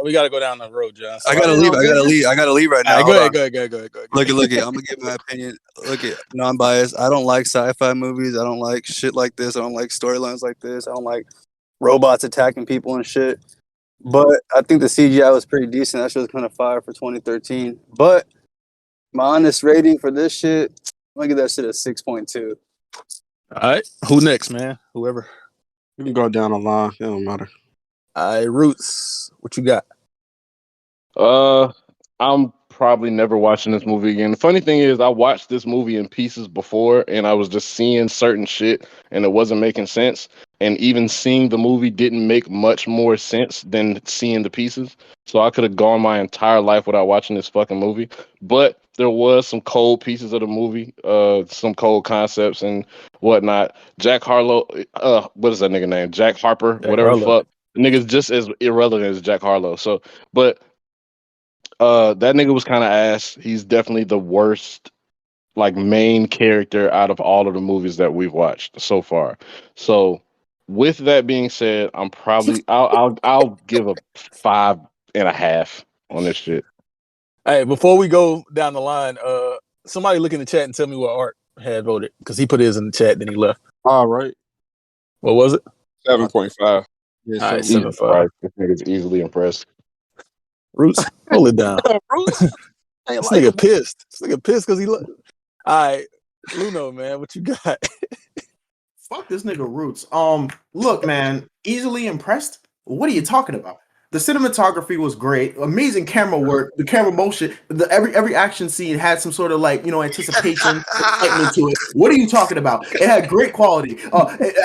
[SPEAKER 1] we gotta go down the road, John.
[SPEAKER 7] I
[SPEAKER 1] Sorry.
[SPEAKER 7] gotta leave. I gotta leave right
[SPEAKER 1] All
[SPEAKER 7] now.
[SPEAKER 1] right,
[SPEAKER 7] Hold on.
[SPEAKER 1] go ahead.
[SPEAKER 7] Look, I'm gonna give my opinion. Look, non-biased. I don't like sci-fi movies. I don't like shit like this. I don't like storylines like this. I don't like robots attacking people and shit. But I think the CGI was pretty decent. That shit was kind of fire for 2013. But my honest rating for this shit, I'm gonna give that shit a 6.2.
[SPEAKER 1] All right, who next, man? Whoever.
[SPEAKER 10] You can go down the line. It don't matter.
[SPEAKER 1] All right, Rootz, what you got?
[SPEAKER 9] I'm probably never watching this movie again. The funny thing is, I watched this movie in pieces before, and I was just seeing certain shit, and it wasn't making sense. And even seeing the movie didn't make much more sense than seeing the pieces. So I could have gone my entire life without watching this fucking movie. But there was some cold pieces of the movie, some cold concepts and whatnot. Jack Harlow, what is that nigga name? Jack Harper,
[SPEAKER 1] Jack
[SPEAKER 9] whatever the
[SPEAKER 1] Harlow.
[SPEAKER 9] fuck. The nigga's just as irrelevant as Jack Harlow. So, but that nigga was kind of ass. He's definitely the worst, like, main character out of all of the movies that we've watched so far. So, with that being said, I'll give a 5.5 on this shit.
[SPEAKER 1] Hey, before we go down the line, somebody look in the chat and tell me what Artt had voted because he put his in the chat, then he left.
[SPEAKER 10] All right.
[SPEAKER 1] What was it?
[SPEAKER 8] 7.5.
[SPEAKER 10] Yeah,
[SPEAKER 1] All right,
[SPEAKER 9] Jesus
[SPEAKER 1] 7.5.
[SPEAKER 9] Christ, this nigga's easily impressed.
[SPEAKER 1] Rootz, hold it down.
[SPEAKER 10] Bruce.
[SPEAKER 1] This nigga pissed. This nigga pissed because he looked. All right, Luno, man, what you got?
[SPEAKER 2] Fuck this nigga Rootz. Look, man, easily impressed. What are you talking about? The cinematography was great, amazing camera work. The camera motion, every action scene had some sort of anticipation, excitement to it. What are you talking about? It had great quality.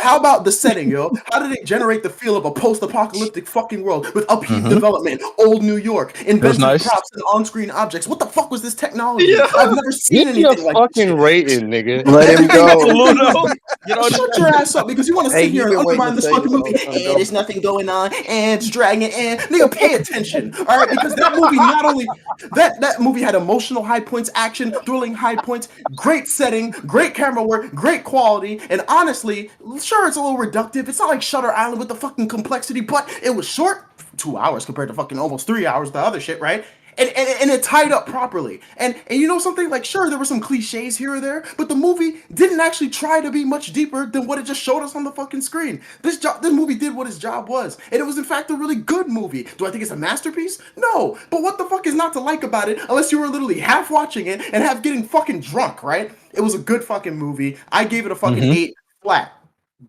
[SPEAKER 2] How about the setting, yo? How did it generate the feel of a post-apocalyptic fucking world with upheaved development, old New York, inventive
[SPEAKER 1] nice.
[SPEAKER 2] props and on-screen objects? What the fuck was this technology?
[SPEAKER 10] Yeah.
[SPEAKER 2] I've never seen
[SPEAKER 9] Get your
[SPEAKER 2] anything like this
[SPEAKER 9] fucking
[SPEAKER 2] shit.
[SPEAKER 9] rating, nigga.
[SPEAKER 12] Let him
[SPEAKER 2] Everything-
[SPEAKER 12] go.
[SPEAKER 10] Luno.
[SPEAKER 2] Shut your ass up because you want to
[SPEAKER 12] Hey,
[SPEAKER 2] sit
[SPEAKER 12] he
[SPEAKER 2] here and
[SPEAKER 12] been waiting
[SPEAKER 2] undermine
[SPEAKER 12] to
[SPEAKER 2] this
[SPEAKER 12] say
[SPEAKER 2] fucking
[SPEAKER 12] so.
[SPEAKER 2] movie.
[SPEAKER 12] Let him
[SPEAKER 2] And
[SPEAKER 12] go.
[SPEAKER 2] there's nothing going on, and it's dragging, and nigga, pay attention, all right? Because that movie not only that movie had emotional high points, action, thrilling high points, great setting, great camera work, great quality, and honestly, sure it's a little reductive. It's not like Shutter Island with the fucking complexity, but it was short, 2 hours compared to fucking almost 3 hours the other shit, right? And it tied up properly. And you know something? Like, sure, there were some cliches here or there, but the movie didn't actually try to be much deeper than what it just showed us on the fucking screen. This movie did what its job was. And it was, in fact, a really good movie. Do I think it's a masterpiece? No. But what the fuck is not to like about it unless you were literally half watching it and half getting fucking drunk, right? It was a good fucking movie. I gave it a fucking 8 flat.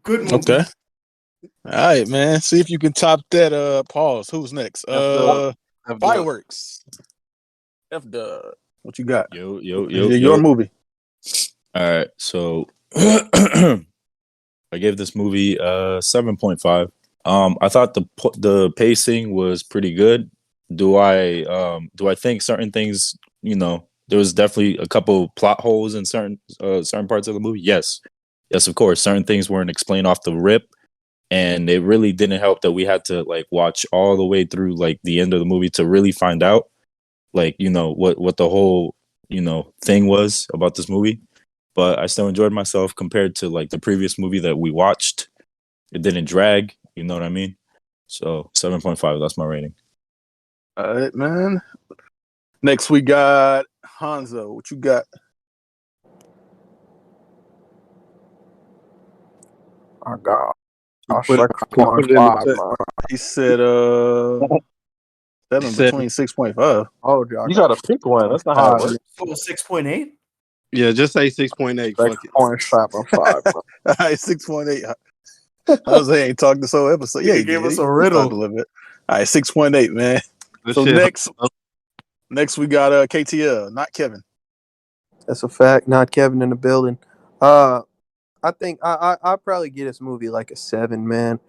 [SPEAKER 2] Good movie.
[SPEAKER 1] Okay. All right, man. See if you can top that. Pause. Who's next? Fireworks. FDub. What you got?
[SPEAKER 3] Yo.
[SPEAKER 1] Your movie.
[SPEAKER 3] All right, so I gave this movie 7.5. I thought the pacing was pretty good. Do I think certain things, there was definitely a couple plot holes in certain parts of the movie. Yes, of course, certain things weren't explained off the rip, and it really didn't help that we had to like watch all the way through like the end of the movie to really find out like what the whole thing was about this movie. But I still enjoyed myself compared to like the previous movie that we watched. It didn't drag, you know what I mean? So 7.5, that's my rating.
[SPEAKER 1] All right, man. Next we got Hanzo. What you got?
[SPEAKER 12] I got a
[SPEAKER 10] Put it
[SPEAKER 12] 6.5,
[SPEAKER 10] in
[SPEAKER 12] man.
[SPEAKER 1] He said 7 between 6.5.
[SPEAKER 12] Oh, dude,
[SPEAKER 9] You gotta pick one. That's not how it works.
[SPEAKER 2] 6.8.
[SPEAKER 10] Yeah, just say 6.8. Fuck it.
[SPEAKER 12] 6.75.
[SPEAKER 1] All right, 6.8. Jose ain't talked this whole episode. Yeah, he
[SPEAKER 2] gave
[SPEAKER 1] did.
[SPEAKER 2] us a
[SPEAKER 1] He
[SPEAKER 2] riddle.
[SPEAKER 1] talked a little bit. All right, 6.8, man.
[SPEAKER 10] Good
[SPEAKER 1] So
[SPEAKER 10] shit.
[SPEAKER 1] next we got KTL, not Kevin.
[SPEAKER 12] That's a fact. Not Kevin in the building. I think I'd probably get this movie like a 7, man.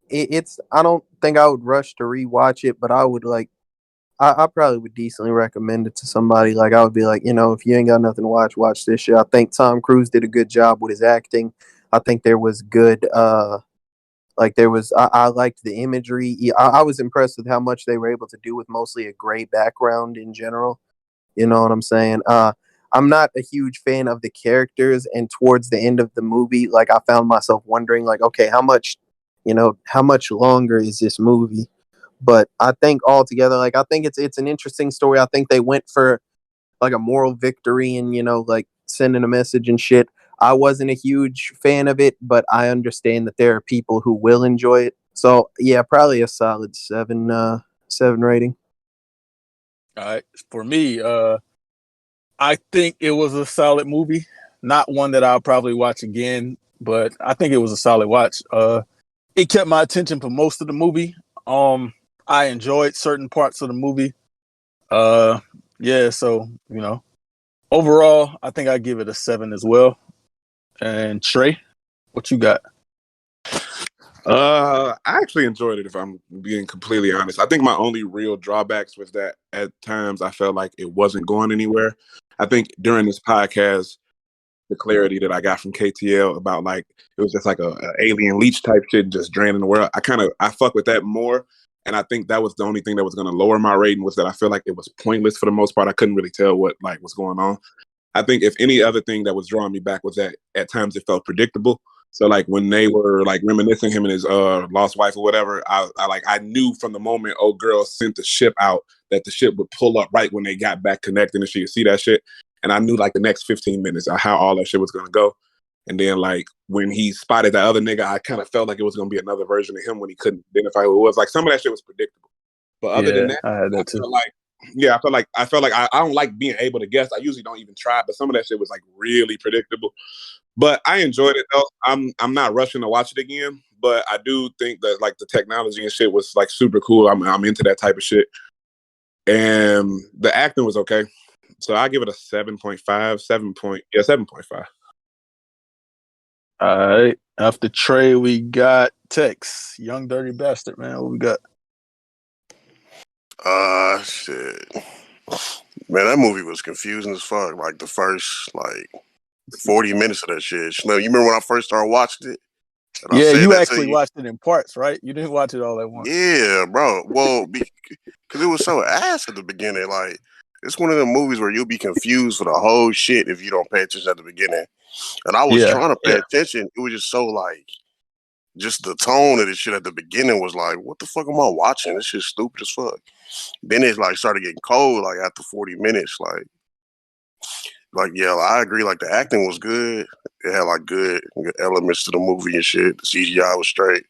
[SPEAKER 12] It's I don't think I would rush to rewatch it, but I would like I probably would decently recommend it to somebody. Like I would be like, if you ain't got nothing to watch this shit. I think Tom Cruise did a good job with his acting. I think there was good I liked the imagery. I was impressed with how much they were able to do with mostly a gray background in general. You know what I'm saying? I'm not a huge fan of the characters, and towards the end of the movie, like I found myself wondering, like, okay, how much longer is this movie? But I think altogether, like, I think it's an interesting story. I think they went for like a moral victory and like sending a message and shit. I wasn't a huge fan of it, but I understand that there are people who will enjoy it. So yeah, probably a solid 7 rating.
[SPEAKER 1] All right, for me, I think it was a solid movie. Not one that I'll probably watch again, but I think it was a solid watch. It kept my attention for most of the movie. I enjoyed certain parts of the movie. Yeah, so overall, I think I give it a 7 as well. And Trey, what you got?
[SPEAKER 11] I actually enjoyed it, if I'm being completely honest. I think my only real drawbacks was that at times I felt like it wasn't going anywhere. I think during this podcast, the clarity that I got from KTL about like it was just like a alien leech type shit just draining the world. I fuck with that more. And I think that was the only thing that was going to lower my rating, was that I feel like it was pointless for the most part. I couldn't really tell what was going on. I think if any other thing that was drawing me back was that at times it felt predictable. So like when they were like reminiscing him and his lost wife or whatever, I knew from the moment old girl sent the ship out that the ship would pull up right when they got back connected and she could see that shit. And I knew like the next 15 minutes of how all that shit was gonna go. And then like when he spotted that other nigga, I kind of felt like it was gonna be another version of him when he couldn't identify who it was. Like some of that shit was predictable. But other than that,
[SPEAKER 1] I had that too.
[SPEAKER 11] I felt like I don't like being able to guess. I usually don't even try, but some of that shit was like really predictable. But I enjoyed it though. I'm not rushing to watch it again, but I do think that like the technology and shit was like super cool. I'm into that type of shit. And the acting was okay. So I give it a 7.5, 7.5.
[SPEAKER 1] All right. After Trey, we got Tex, Young Dirty Bastard, man. What we got?
[SPEAKER 8] Shit. Man, that movie was confusing as fuck. Like the first 40 minutes of that shit. You remember when I first started watching it?
[SPEAKER 1] Yeah, you actually watched it in parts, right? You didn't watch it all at once.
[SPEAKER 8] Yeah, bro. Well, because it was so ass at the beginning. Like, it's one of the movies where you'll be confused for the whole shit if you don't pay attention at the beginning. And I was trying to pay attention. It was just so like, just the tone of the shit at the beginning was like, what the fuck am I watching? This shit's stupid as fuck. Then it like started getting cold like after 40 minutes. Yeah, I agree. Like the acting was good. It had like good elements to the movie and shit. The CGI was straight.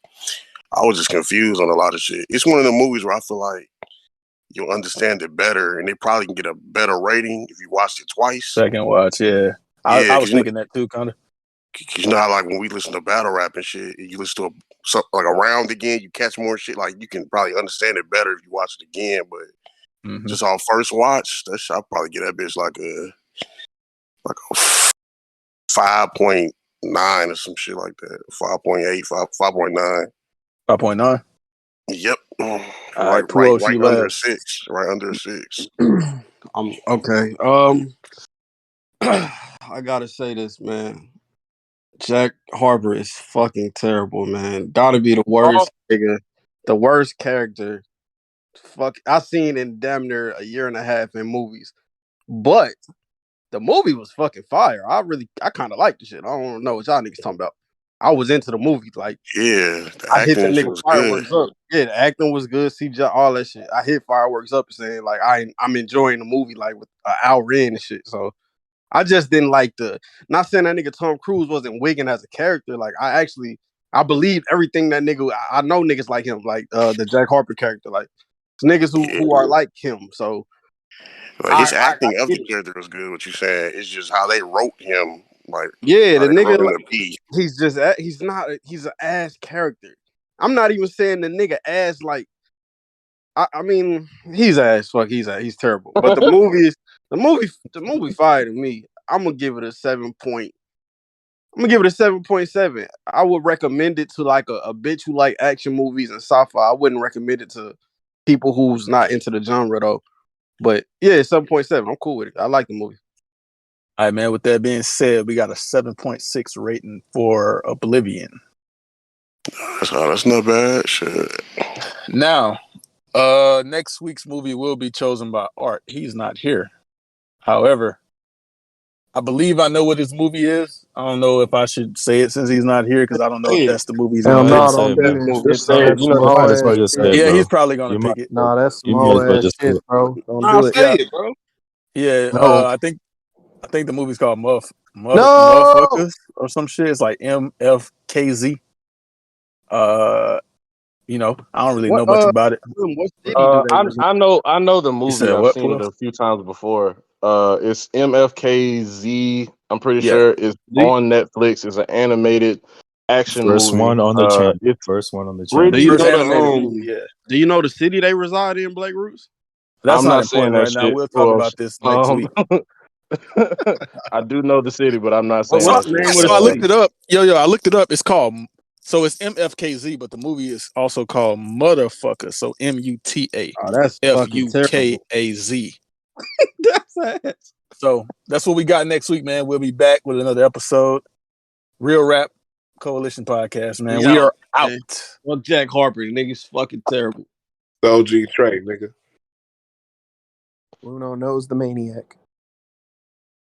[SPEAKER 8] I was just confused on a lot of shit. It's one of the movies where I feel like you'll understand it better, and they probably can get a better rating if you watched it twice.
[SPEAKER 1] Second watch, yeah. I was thinking that too, kind of.
[SPEAKER 8] Cause you know how like when we listen to battle rap and shit, you listen to like a round again, you catch more shit. Like you can probably understand it better if you watch it again. But just on first watch, I'll probably get that bitch like a 5.9 or some shit like that. 5.8, 5.9.
[SPEAKER 1] 5.9.
[SPEAKER 8] Yep.
[SPEAKER 1] All right, Puosh,
[SPEAKER 8] right
[SPEAKER 1] you
[SPEAKER 8] under a
[SPEAKER 1] last.
[SPEAKER 8] 6. Right under a 6.
[SPEAKER 10] I'm okay. I gotta say this, man. Jack Harper is fucking terrible, man. Gotta be the worst nigga, the worst character. Fuck, I seen in damn near a year and a half in movies, but the movie was fucking fire. I kind of liked the shit. I don't know what y'all niggas talking about. I was into the movie. Like,
[SPEAKER 8] Yeah, the
[SPEAKER 10] I hit the
[SPEAKER 8] acting
[SPEAKER 10] nigga
[SPEAKER 8] was good.
[SPEAKER 10] fireworks up. Yeah, the acting was good. CGI, all that shit. I hit fireworks up and saying like I'm enjoying the movie like with an hour in and shit. So I just didn't like not saying that nigga Tom Cruise wasn't wigging as a character. Like I believe everything that nigga. I know niggas like him, like the Jack Harper character, like it's niggas who are like him. So
[SPEAKER 8] Like his acting
[SPEAKER 10] I
[SPEAKER 8] of
[SPEAKER 10] get
[SPEAKER 8] the
[SPEAKER 10] it.
[SPEAKER 8] character was good. What you saying? It's just how they wrote him. Like
[SPEAKER 10] Yeah,
[SPEAKER 8] how
[SPEAKER 10] the
[SPEAKER 8] they
[SPEAKER 10] nigga,
[SPEAKER 8] wrote him
[SPEAKER 10] like,
[SPEAKER 8] to be.
[SPEAKER 10] he's an ass character. I'm not even saying the nigga ass like. I mean, he's ass. Fuck, he's terrible. But the movie fire to me. I'm gonna give it a 7.7. I'm gonna give it a 7.7. I would recommend it to like a bitch who like action movies and sci-fi. I wouldn't recommend it to people who's not into the genre though. But yeah, 7.7. I'm cool with it. I like the movie.
[SPEAKER 1] All right, man. With that being said, we got a 7.6 rating for Oblivion.
[SPEAKER 8] That's not bad. Shit.
[SPEAKER 1] Now, next week's movie will be chosen by Artt. He's not here. However, I believe I know what his movie is. I don't know if I should say it since he's not here because I don't know if that's the movie he's
[SPEAKER 6] Hell
[SPEAKER 1] gonna
[SPEAKER 6] no,
[SPEAKER 1] pick.
[SPEAKER 6] don't do that shit,
[SPEAKER 9] Just
[SPEAKER 6] bro.
[SPEAKER 9] say it.
[SPEAKER 6] That's
[SPEAKER 9] You know,
[SPEAKER 6] some
[SPEAKER 9] you
[SPEAKER 6] whole
[SPEAKER 9] might
[SPEAKER 3] as well
[SPEAKER 6] ass
[SPEAKER 3] just
[SPEAKER 6] shit.
[SPEAKER 3] say it,
[SPEAKER 1] Yeah,
[SPEAKER 3] bro.
[SPEAKER 1] he's probably gonna
[SPEAKER 3] You might,
[SPEAKER 1] pick it.
[SPEAKER 6] Nah, that's some
[SPEAKER 3] you might
[SPEAKER 6] whole
[SPEAKER 3] as well
[SPEAKER 6] ass
[SPEAKER 3] just do
[SPEAKER 6] shit,
[SPEAKER 3] it.
[SPEAKER 6] bro. Don't
[SPEAKER 10] Nah,
[SPEAKER 6] do it.
[SPEAKER 10] say it, bro.
[SPEAKER 1] Yeah,
[SPEAKER 6] No.
[SPEAKER 1] I think the movie's called
[SPEAKER 6] No.
[SPEAKER 1] Motherfuckers or some shit. It's like MFKZ. You know, I don't really know
[SPEAKER 10] What
[SPEAKER 1] much about it.
[SPEAKER 10] what city do they reside?
[SPEAKER 9] I know the
[SPEAKER 1] You
[SPEAKER 9] movie.
[SPEAKER 1] said
[SPEAKER 9] I've
[SPEAKER 1] what,
[SPEAKER 9] seen it
[SPEAKER 1] Puff?
[SPEAKER 9] a few times before. It's MFKZ. I'm pretty
[SPEAKER 1] Yeah.
[SPEAKER 9] sure it's on Netflix. It's an animated action
[SPEAKER 3] First
[SPEAKER 9] movie.
[SPEAKER 3] one on the channel.
[SPEAKER 9] It's
[SPEAKER 3] First one on the
[SPEAKER 10] Do
[SPEAKER 3] channel.
[SPEAKER 10] you
[SPEAKER 1] First
[SPEAKER 10] know
[SPEAKER 1] animated movie, yeah.
[SPEAKER 10] do you know the city they reside in, Blake Roots?
[SPEAKER 1] That's
[SPEAKER 9] I'm
[SPEAKER 1] not
[SPEAKER 9] not saying
[SPEAKER 1] important
[SPEAKER 9] that
[SPEAKER 1] right now.
[SPEAKER 9] shit.
[SPEAKER 1] We'll talk
[SPEAKER 9] Well,
[SPEAKER 1] about this next week.
[SPEAKER 9] I do know the city, but I'm not
[SPEAKER 10] What's
[SPEAKER 9] saying
[SPEAKER 10] the
[SPEAKER 9] that
[SPEAKER 10] name
[SPEAKER 9] shit.
[SPEAKER 10] of the
[SPEAKER 1] So I looked
[SPEAKER 10] city?
[SPEAKER 1] it up. I looked it up. It's called it's MFKZ, but the movie is also called Motherfucker. So
[SPEAKER 10] Oh, that's fucking terrible.
[SPEAKER 1] MUTAFUKAZ.
[SPEAKER 10] That's ass.
[SPEAKER 1] So that's what we got next week, man. We'll be back with another episode. Real Rap Coalition Podcast, man. We are out.
[SPEAKER 10] Man. Well, Jack Harper, nigga's fucking terrible.
[SPEAKER 11] OG Trey, nigga.
[SPEAKER 12] Luno knows the maniac.